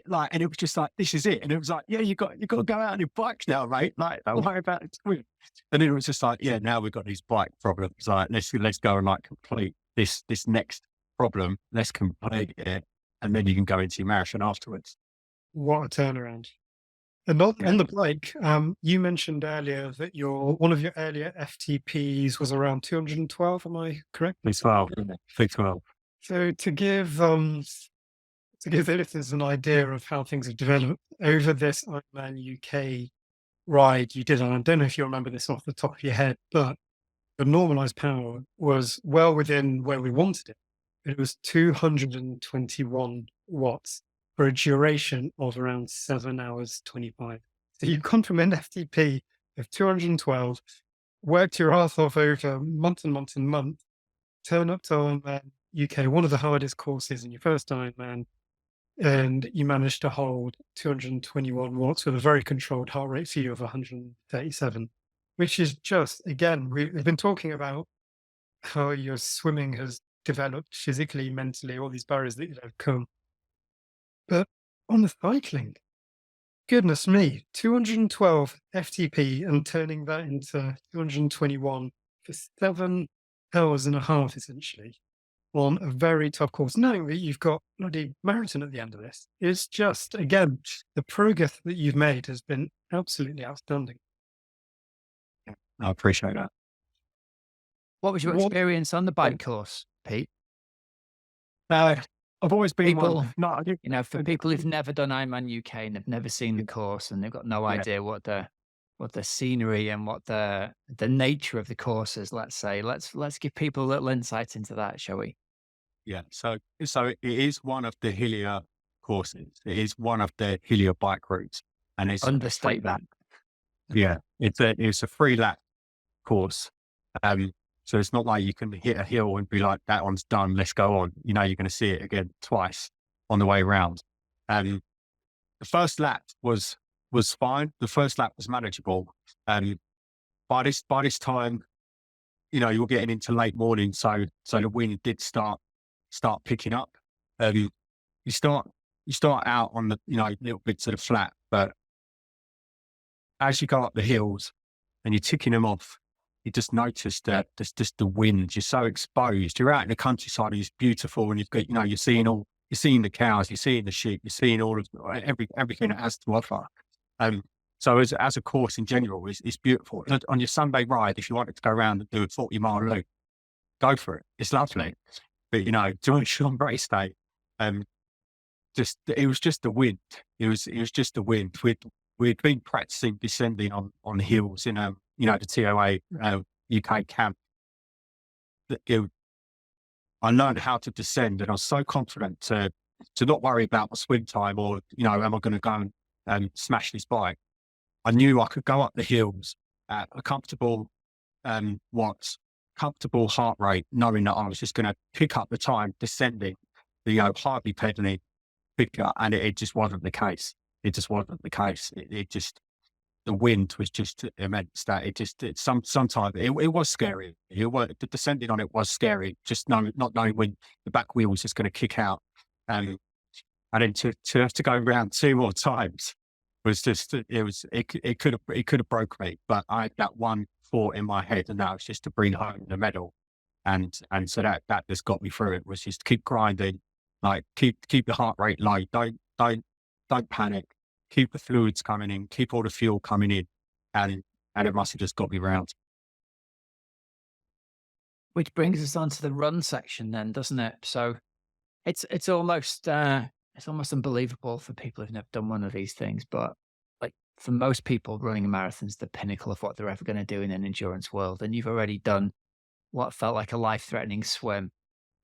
Like, and it was just like, this is it. And it was like, yeah, you got to go out on your bikes now, mate. Like, don't worry about it. And then it was just like, yeah, now we've got these bike problems. Like, let's go and like complete this next problem. Let's complete it. And then you can go into your marathon afterwards. What a turnaround. And on the bike, you mentioned earlier that one of your earlier FTPs was around 212. Am I correct? 312. So to give the listeners an idea of how things have developed over this Ironman UK ride you did, and I don't know if you remember this off the top of your head, but the normalized power was well within where we wanted it. It was 221 watts for a duration of around 7 hours 25. So you've gone from an FTP of 212, worked your ass off over month and month and month, turn up to Ironman UK, one of the hardest courses in your first Ironman, and you managed to hold 221 watts with a very controlled heart rate for you of 137, which is just, again, we've been talking about how your swimming has developed physically, mentally, all these barriers that you've overcome. But on the cycling, goodness me, 212 FTP and turning that into 221 for 7 hours and a half, essentially, on a very tough course, knowing that you've got bloody marathon at the end of this. It's just, again, the progress that you've made has been absolutely outstanding. I appreciate that. What was your experience on the bike course, Pete? I've always been for people who've never done Ironman UK and they've never seen the course and they've got no idea what the scenery and what the nature of the course is, let's say. Let's give people a little insight into that, shall we? Yeah. So it is one of the hillier courses. It is one of the hillier bike routes, and it's understatement. Yeah, it's a 3-lap course. So it's not like you can hit a hill and be like, that one's done, let's go on. You're going to see it again twice on the way around. The first lap was fine. The first lap was manageable. By this time, you were getting into late morning, so the wind did start picking up. You start out on the little bits of the flat, but as you go up the hills and you're ticking them off, you just notice that there's just the wind. You're so exposed. You're out in the countryside. It's beautiful, and you've got you're seeing the cows, you're seeing the sheep, you're seeing all of everything it has to offer. So as a course in general, it's beautiful. On your Sunday ride, if you wanted to go around and do a 40-mile loop, go for it. It's lovely. But during Sean Brace Day, it was just the wind. It was just the wind. We'd been practicing descending on the hills in the TOA UK camp. I learned how to descend, and I was so confident to not worry about my swim time or am I going to go and smash this bike. I knew I could go up the hills at a comfortable heart rate, knowing that I was just going to pick up the time descending, hardly pedaling, and it just wasn't the case. It just wasn't the case. The wind was just immense. That sometimes it was scary. The descending on it was scary. Just not knowing when the back wheel was just going to kick out, and then to have to go around 2 more times was just, it could have broke me, but I had that one thought in my head, and that was just to bring home the medal. And so that just got me through it, was just keep grinding, like keep the heart rate low. Don't panic. Keep the fluids coming in, keep all the fuel coming in. And it must have just got me round. Which brings us on to the run section then, doesn't it? So it's almost unbelievable for people who've never done one of these things, but like for most people, running a marathon is the pinnacle of what they're ever going to do in an endurance world. And you've already done what felt like a life-threatening swim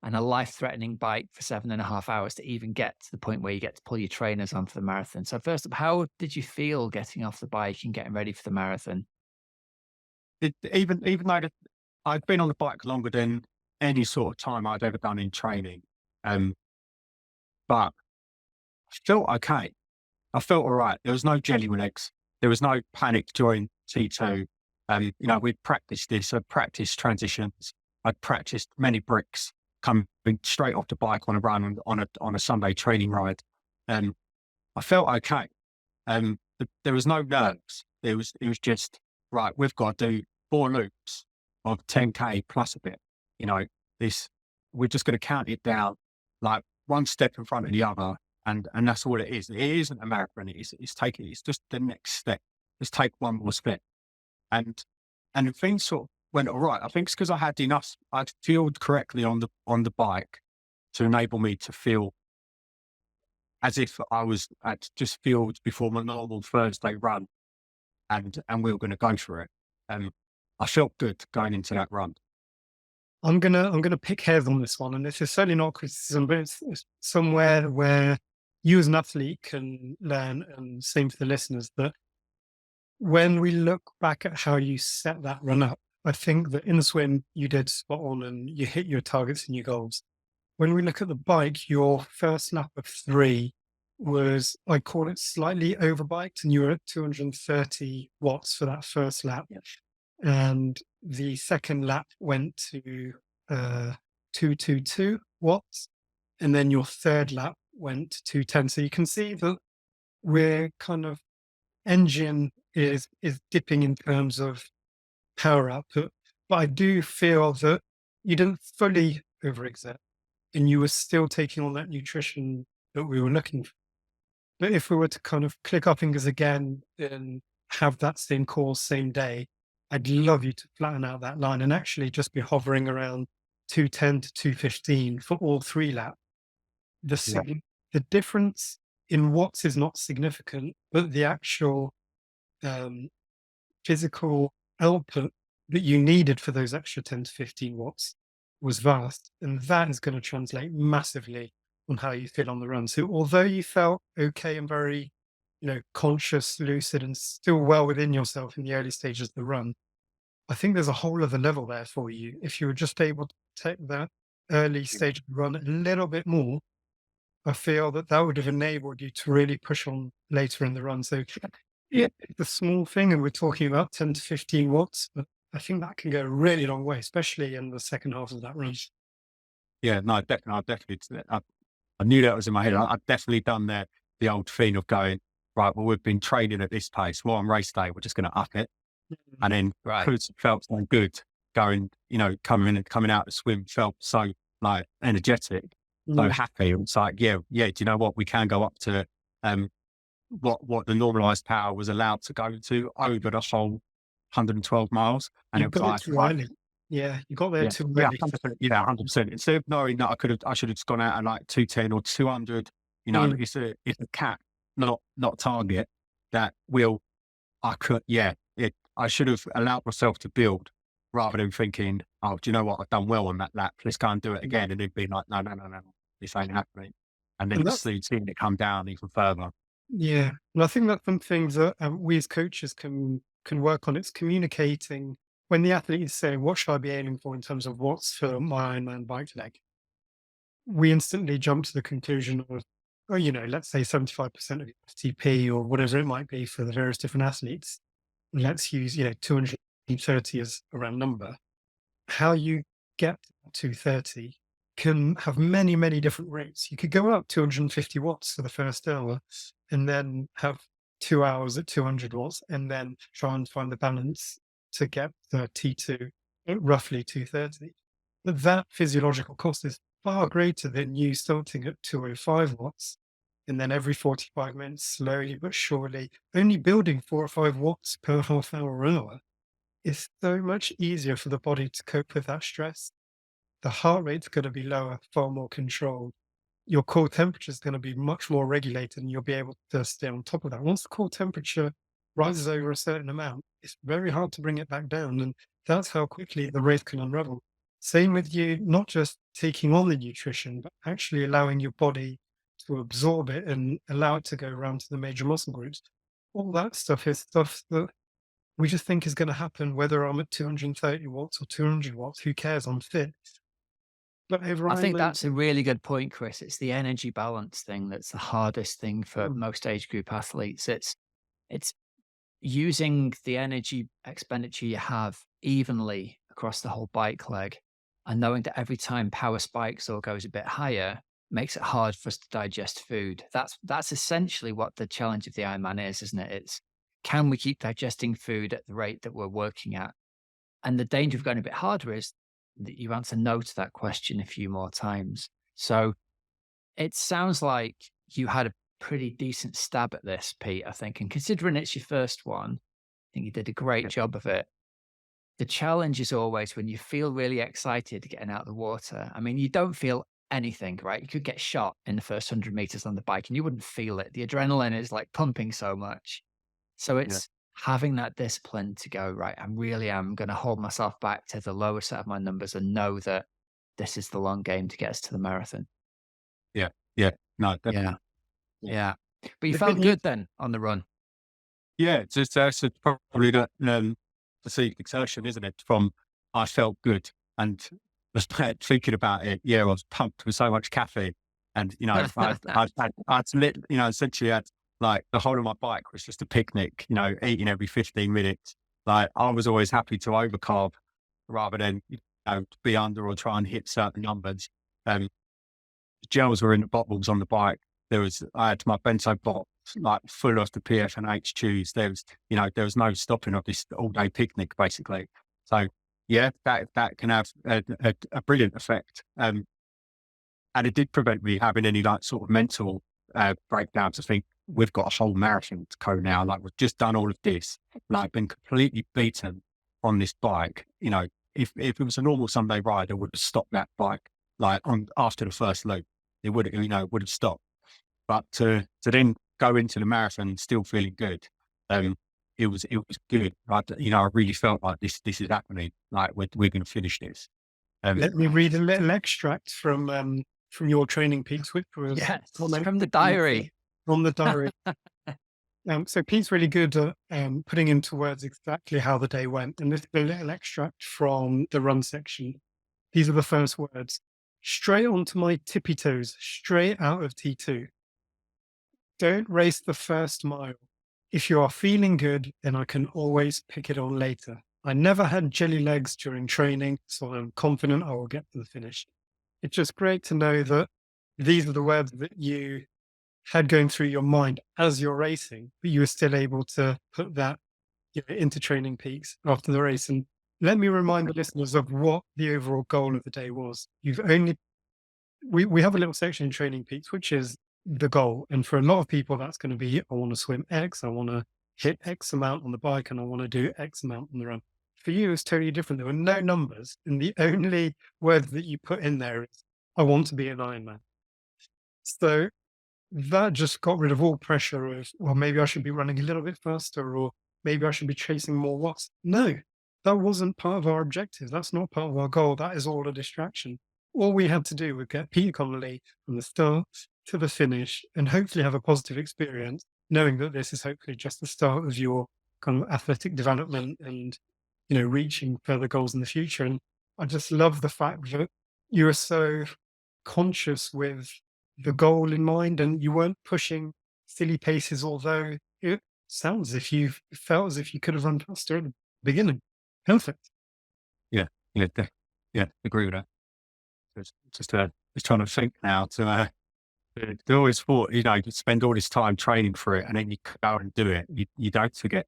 and a life-threatening bike for 7.5 hours to even get to the point where you get to pull your trainers on for the marathon. So first up, how did you feel getting off the bike and getting ready for the marathon? Even though I'd been on the bike longer than any sort of time I'd ever done in training, but I felt okay. I felt all right. There was no jelly legs. There was no panic during T2. We'd practiced this. I'd practiced transitions. I'd practiced many bricks coming straight off the bike on a run on a Sunday training ride. I felt okay. There was no nerves. It was just, right, we've got to do 4 loops of 10K plus a bit. We're just going to count it down like one step in front of the other. And that's all it is. It isn't a marathon. It's just the next step. Let's take one more step. And things sort of went all right. I think it's because I'd fueled correctly on the bike to enable me to feel as if I was at just fueled before my normal Thursday run, and we were going to go for it. I felt good going into that run. I'm gonna pick hairs on this one, and this is certainly not criticism, but it's somewhere where you as an athlete can learn, and same for the listeners, that when we look back at how you set that run up, I think that in the swim you did spot on and you hit your targets and your goals. When we look at the bike, your first lap of 3 was, I call it, slightly overbiked, and you were at 230 watts for that first lap. Yep. And the second lap went to 222 watts, and then your third lap went to 210. So you can see that we're kind of engine is dipping in terms of power output, but I do feel that you didn't fully overexert, and you were still taking on that nutrition that we were looking for. But if we were to kind of click our fingers again and have that same course, same day, I'd love you to flatten out that line and actually just be hovering around 210 to 215 for all 3 laps. The difference in watts is not significant, but the actual physical output that you needed for those extra 10 to 15 watts was vast. And that is going to translate massively on how you feel on the run. So although you felt okay and very, conscious, lucid, and still well within yourself in the early stages of the run, I think there's a whole other level there for you. If you were just able to take that early stage of the run a little bit more, I feel that would have enabled you to really push on later in the run. So yeah, it's a small thing, and we're talking about 10 to 15 watts, but I think that can go a really long way, especially in the second half of that run. Yeah, no, definitely. I knew that was in my head. I'd definitely done the old thing of going, right, well, we've been training at this pace. Well, on race day, we're just going to up it. And then because it felt so good going, coming out to swim, felt so like energetic, so happy. It was like, yeah, do you know what? We can go up to what the normalized power was allowed to go to over the whole 112 miles. And you got too early. Yeah, you got there too early. 100%. Instead of knowing that I should have just gone out at like 210 or 200, it's a cap, not target that I should have allowed myself to build rather than thinking, oh, do you know what? I've done well on that lap. Let's go and do it again. And then being like, no, this ain't happening. And then seeing it come down even further. Yeah. And I think that's some things that we as coaches can work on. It's communicating when the athlete is saying, what should I be aiming for in terms of watts for my Ironman bike leg? We instantly jump to the conclusion of, let's say 75% of FTP or whatever it might be for the various different athletes. Let's use, 230 as a round number. How you get to 230 can have many, many different rates. You could go up 250 watts for the first hour and then have 2 hours at 200 watts and then try and find the balance to get the T2 at roughly 230. But that physiological cost is far greater than you starting at 205 watts and then every 45 minutes, slowly but surely, only building 4 or 5 watts per half hour. It's so much easier for the body to cope with that stress. The heart rate's going to be lower, far more controlled. Your core temperature is going to be much more regulated and you'll be able to stay on top of that. Once the core temperature rises over a certain amount, it's very hard to bring it back down. And that's how quickly the race can unravel. Same with you, not just taking on the nutrition, but actually allowing your body to absorb it and allow it to go around to the major muscle groups. All that stuff is stuff that we just think is going to happen whether I'm at 230 watts or 200 watts. Who cares? I'm fit. But over I think Ironman, that's a really good point, Chris. It's the energy balance thing that's the hardest thing for most age group athletes. It's using the energy expenditure you have evenly across the whole bike leg, and knowing that every time power spikes or goes a bit higher makes it hard for us to digest food. That's essentially what the challenge of the Ironman is, isn't it? It's, can we keep digesting food at the rate that we're working at? And the danger of going a bit harder is that you answer no to that question a few more times. So it sounds like you had a pretty decent stab at this, Pete, I think. And considering it's your first one, I think you did a great job of it. The challenge is always when you feel really excited getting out of the water. I mean, you don't feel anything, right? You could get shot in the first 100 meters on the bike and you wouldn't feel it. The adrenaline is like pumping so much. So it's having that discipline to go, right, I really am going to hold myself back to the lower set of my numbers and know that this is the long game to get us to the marathon. Yeah. No, definitely. Yeah. But you felt good then on the run. Yeah, it's probably the perceived exertion, isn't it? From I felt good and was thinking about it. Yeah, I was pumped with so much caffeine, and essentially had like the whole of my bike was just a picnic. Eating every 15 minutes. Like I was always happy to overcarb rather than to be under or try and hit certain numbers. Gels were in the bottles on the bike. I had my bento box like full of the PF and H chews. There was no stopping of this all day picnic basically. So yeah, that can have a brilliant effect. And it did prevent me having any like sort of mental breakdowns. I think we've got a whole marathon to go now. Like we've just done all of this, like been completely beaten on this bike. If it was a normal Sunday ride, I would have stopped that bike like after the first loop. It would have stopped. But to then go into the marathon still feeling good, it was good. I really felt like this is happening. Like we're going to finish this. Let me read a little extract from your training, Pete, which was from the diary. From the diary. So Pete's really good at putting into words exactly how the day went. And this is a little extract from the run section. These are the first words. Straight onto my tippy toes, straight out of T2. Don't race the first mile. If you are feeling good, then I can always pick it on later. I never had jelly legs during training, so I'm confident I will get to the finish. It's just great to know that these are the words that you had going through your mind as you're racing, but you were still able to put that into Training Peaks after the race. And let me remind the listeners of what the overall goal of the day was. We have a little section in Training Peaks, which is the goal. And for a lot of people, that's going to be, I want to swim X, I want to hit X amount on the bike, and I want to do X amount on the run. For you, it's totally different. There were no numbers. And the only word that you put in there is, I want to be an Ironman. So that just got rid of all pressure of, well, maybe I should be running a little bit faster, or maybe I should be chasing more watts. No, that wasn't part of our objective. That's not part of our goal. That is all a distraction. All we had to do was get Peter Connolly from the start to the finish and hopefully have a positive experience, knowing that this is hopefully just the start of your kind of athletic development and, reaching further goals in the future. And I just love the fact that you are so conscious with the goal in mind and you weren't pushing silly paces, although it sounds as if you felt as if you could have run faster at the beginning. Perfect. Yeah, agree with that. It's just trying to think now to They always thought, you spend all this time training for it and then you go and do it. You don't forget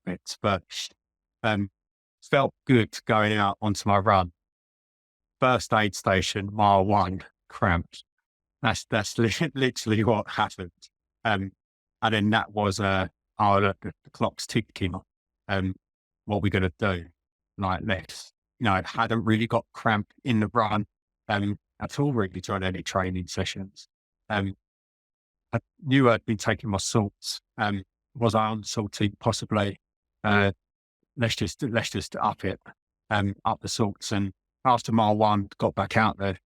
bits, but felt good going out onto my run. First aid station, mile 1, cramps. That's literally what happened. And then that was, look, the clock's ticking. What we're going to do? Like, let's, I hadn't really got cramp in the run at all really during any training sessions. I knew I'd been taking my salts. Was I unsalty? Possibly. Let's just up it, up the salts. And after mile 1, got back out there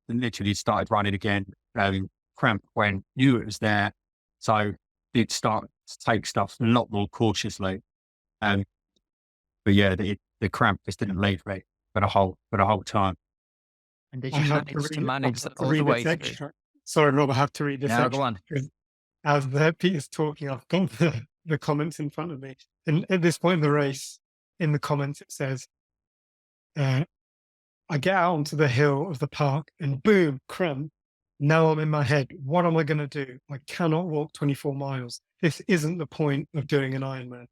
and literally started running again. Cramp went, knew it was there. So did start to take stuff a lot more cautiously. But yeah, the cramp just didn't leave me for the whole time. And did you manage to manage that all the way through? Sorry, Rob, I have to read this. No, go on. As Peter's talking, I've got the comments in front of me. And at this point in the race, in the comments, it says, I get out onto the hill of the park and boom, cramp. Now I'm in my head. What am I going to do? I cannot walk 24 miles. This isn't the point of doing an Ironman.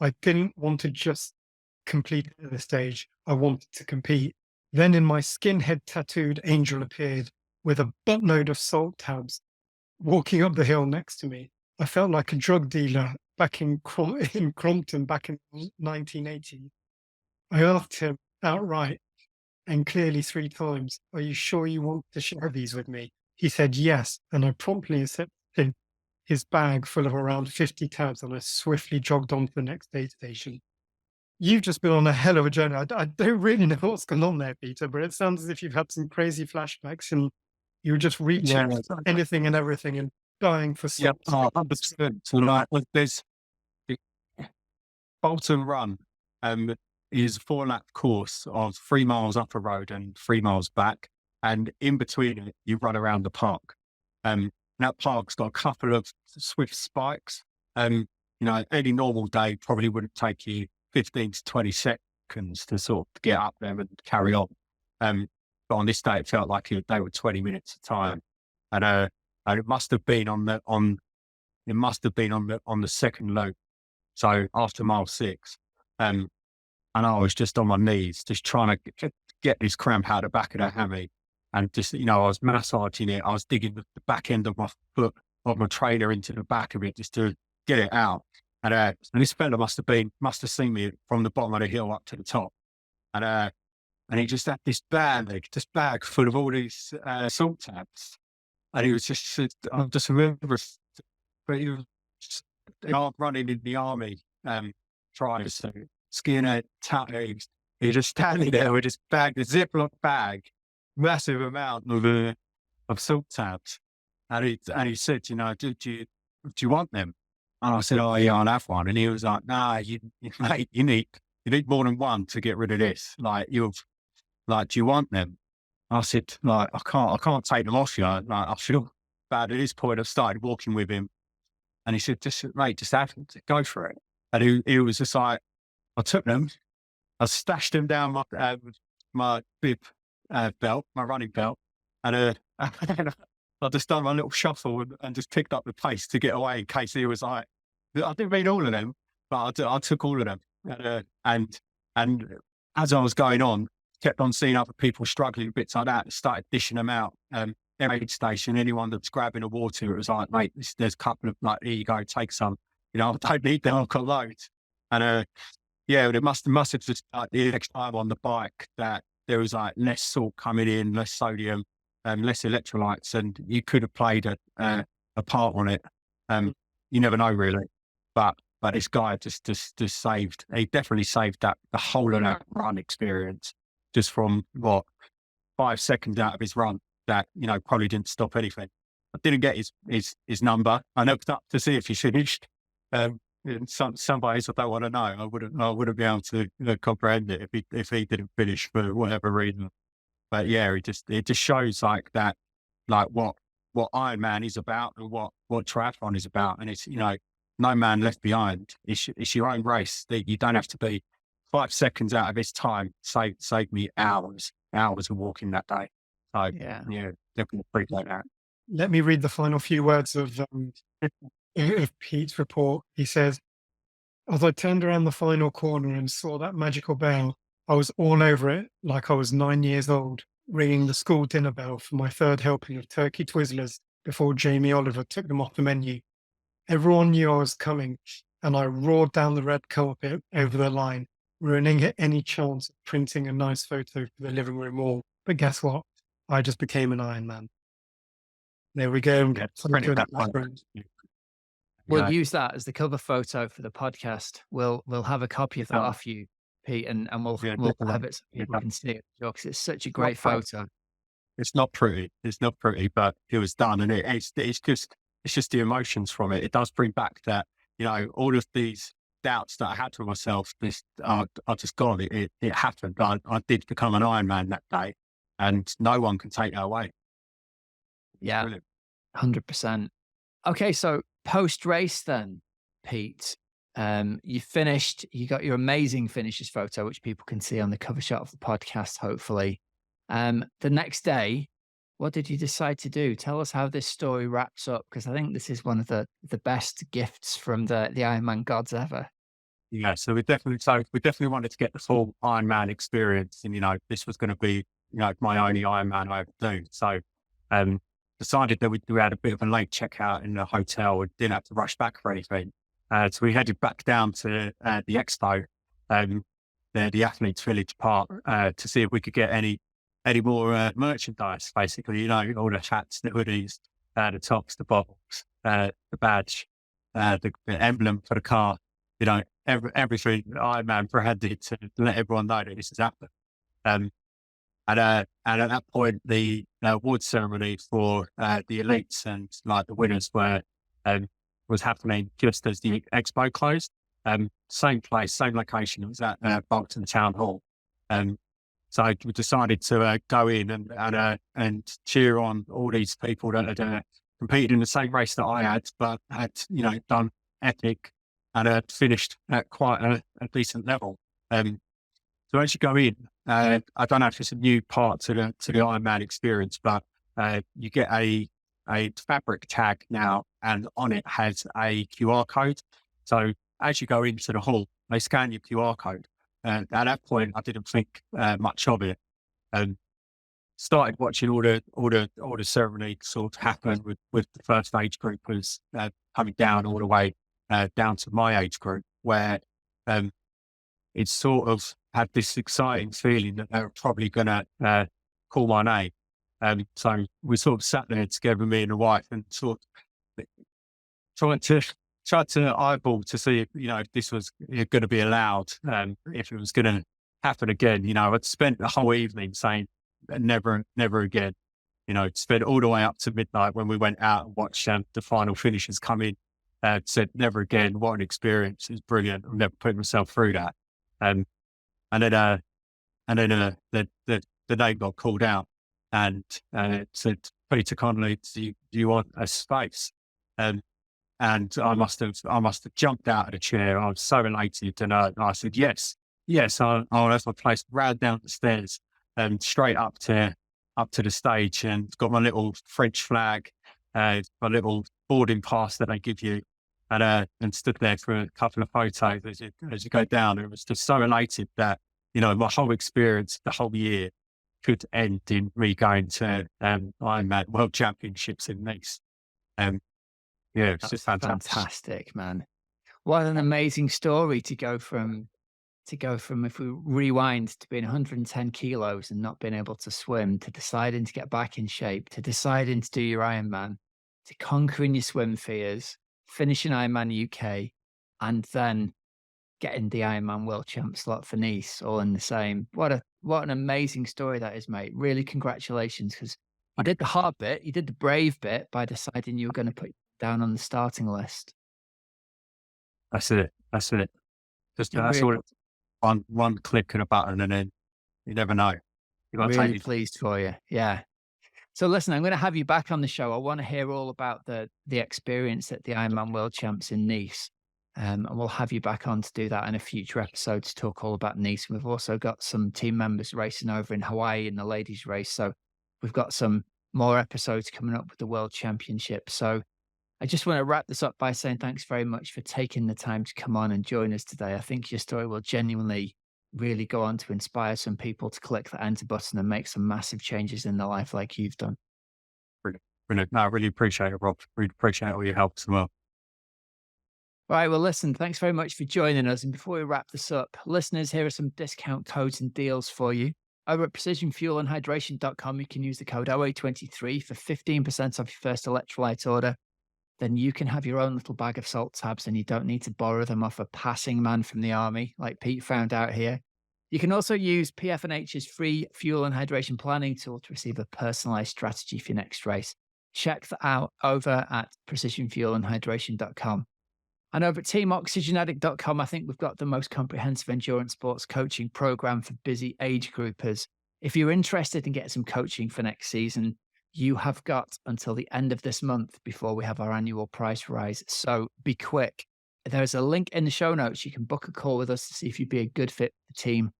I didn't want to just complete at this stage. I wanted to compete. Then in my skinhead tattooed angel appeared with a buttload of salt tabs walking up the hill next to me. I felt like a drug dealer back in Crompton back in 1980. I asked him outright and clearly 3 times, "Are you sure you want to share these with me?" He said yes, and I promptly accepted his bag full of around 50 tabs, and I swiftly jogged on to the next aid station. You've just been on a hell of a journey. I don't really know what's going on there, Peter, but it sounds as if you've had some crazy flashbacks and you were just reaching anything and everything and dying for something. Yeah, 100%. So like, there's the Bolton Run is a 4-lap course of 3 miles up a road and 3 miles back. And in between it, you run around the park. That park's got a couple of swift spikes. Any normal day probably wouldn't take you 15 to 20 seconds to sort of get up there and carry on. But on this day, it felt like they were 20 minutes of time. And it must have been on the second loop. So after mile 6, and I was just on my knees, just trying to get this cramp out the back of the hammy. And just, I was massaging it. I was digging the back end of my foot, of my trainer into the back of it just to get it out. And this fella must have seen me from the bottom of the hill up to the top. And he just had this bag full of all these salt tabs. And he was just, I just remember, but he was running in the army, trying to skinhead tattoos. He was just standing there with this bag, the Ziploc bag, massive amount of salt tabs. And he said, do you want them? And I said, oh yeah, I'll have one. And he was like, nah, mate, you need more than one to get rid of this. Like, do you want them? I said, like, I can't take them off you. Like, I feel bad at this point. I've started walking with him. And he said, just have them, go for it. And he was just like, I took them, I stashed them down my bib belt, my running belt. And I just done my little shuffle and just picked up the pace to get away in case he was like, I didn't mean all of them, but I took all of them. And as I was going on, kept on seeing other people struggling with bits like that, started dishing them out. Every aid station, anyone that was grabbing a water, it was like, mate, there's a couple of, like, here you go, take some. I don't need them, I've got loads. And it must have just, like, the next time on the bike that there was like less salt coming in, less sodium, less electrolytes, and you could have played a part on it. You never know really, but this guy just saved. He definitely saved the whole of that run experience just from 5 seconds out of his run that probably didn't stop anything. I didn't get his number. I looked up to see if he finished. In some ways, I don't want to know. I wouldn't be able to comprehend it if he didn't finish for whatever reason. But yeah, it just shows like that, like what Ironman is about and what triathlon is about. And it's no man left behind. It's your own race. You don't have to be 5 seconds out of his time. Save me hours of walking that day. So yeah, definitely appreciate that. let me read the final few words of Pete's report. He says, as I turned around the final corner and saw that magical bell, I was all over it like I was 9 years old, ringing the school dinner bell for my third helping of turkey Twizzlers before Jamie Oliver took them off the menu. Everyone knew I was coming, and I roared down the red carpet over the line, ruining any chance of printing a nice photo for the living room wall. But guess what? I just became an Ironman. There we go. We'll use that as the cover photo for the podcast. We'll have a copy of that off you, Pete, and we'll have it so people can see it, because it's such a great photo. It's not pretty. It's not pretty, but it was done, and it's just the emotions from it. It does bring back that, all of these doubts that I had for myself. I just got it. It happened. I did become an Ironman that day, and no one can take that away. Yeah, 100%. Okay, so post-race then, Pete, you finished, you got your amazing finishes photo, which people can see on the cover shot of the podcast, hopefully. The next day, what did you decide to do? Tell us how this story wraps up, because I think this is one of the best gifts from the Ironman gods ever. Yeah, so we definitely wanted to get the full Ironman experience, and this was going to be my only Ironman I ever do. So decided that we had a bit of a late checkout in the hotel and didn't have to rush back for anything. So we headed back down to the expo, the Athletes Village part, to see if we could get any more merchandise, basically, all the hats, the hoodies, the tops, the bottles, the badge, the emblem for the car, everything Ironman branded to let everyone know that this has happened. And at that point, the award ceremony for the elites and the winners was happening just as the expo closed. Same place, same location. It was at Bolton Town Hall. So we decided to go in and cheer on all these people that had competed in the same race that I had, but had done epic and had finished at quite a decent level. So as you go in, I don't know if it's a new part to the Ironman experience, but you get a fabric tag now, and on it has a QR code. So as you go into the hall, they scan your QR code. And at that point, I didn't think much of it. Started watching all the ceremony sort of happen with the first age group was coming down all the way down to my age group, where it sort of had this exciting feeling that they were probably going to call my name. So we sort of sat there together, me and the wife, and sort of tried to eyeball to see if this was going to be allowed, if it was going to happen again. I'd spent the whole evening saying never again. Spent all the way up to midnight when we went out and watched the final finishes come in. Said never again. What an experience! It's brilliant. I've never put myself through that. And then the name got called out, and it said, Peter Connolly, do you want a space? And I must have jumped out of the chair. I was so elated, and I said yes. I'll have my place. Ran down the stairs and straight up to the stage, and got my little French flag, my little boarding pass that they give you, and stood there for a couple of photos as you go down. It was just so elated that my whole experience, the whole year, could end in me going to Ironman World Championships in Nice. Yeah, it's just fantastic, man. What an amazing story to go from, if we rewind, to being 110 kilos and not being able to swim, to deciding to get back in shape, to deciding to do your Ironman, to conquering your swim fears, finishing Ironman UK, and then getting the Ironman World Champs slot for Nice, all in the same. What an amazing story that is, mate. Really, congratulations, because you did the hard bit, you did the brave bit by deciding you were going to put down on the starting list. That's it. Just that's all. One click and a button, and then you never know. Really pleased for you. Yeah. So listen, I'm going to have you back on the show. I want to hear all about the experience at the Ironman World Champs in Nice. And we'll have you back on to do that in a future episode to talk all about Nice. We've also got some team members racing over in Hawaii in the ladies race. So we've got some more episodes coming up with the World Championship. So I just want to wrap this up by saying thanks very much for taking the time to come on and join us today. I think your story will genuinely really go on to inspire some people to click the enter button and make some massive changes in their life like you've done. Brilliant. No, I really appreciate it, Rob. Really appreciate all your help as well. Right. Well, listen, thanks very much for joining us. And before we wrap this up, listeners, here are some discount codes and deals for you. Over at precisionfuelandhydration.com, you can use the code OA23 for 15% off your first electrolyte order. Then you can have your own little bag of salt tabs and you don't need to borrow them off a passing man from the army, like Pete found out here. You can also use PF&H's free fuel and hydration planning tool to receive a personalized strategy for your next race. Check that out over at precisionfuelandhydration.com. And over at teamoxygenaddict.com, I think we've got the most comprehensive endurance sports coaching program for busy age groupers. If you're interested in getting some coaching for next season, you have got until the end of this month before we have our annual price rise. So be quick. There's a link in the show notes. You can book a call with us to see if you'd be a good fit for the team,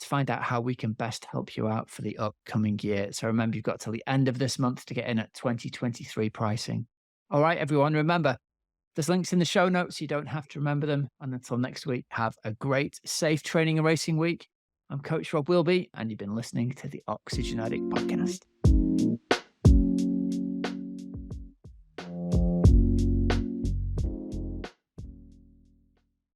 to find out how we can best help you out for the upcoming year. So remember, you've got till the end of this month to get in at 2023 pricing. All right, everyone, remember, there's links in the show notes. You don't have to remember them. And until next week, have a great, safe training and racing week. I'm Coach Rob Wilby, and you've been listening to the Oxygen Addict Podcast.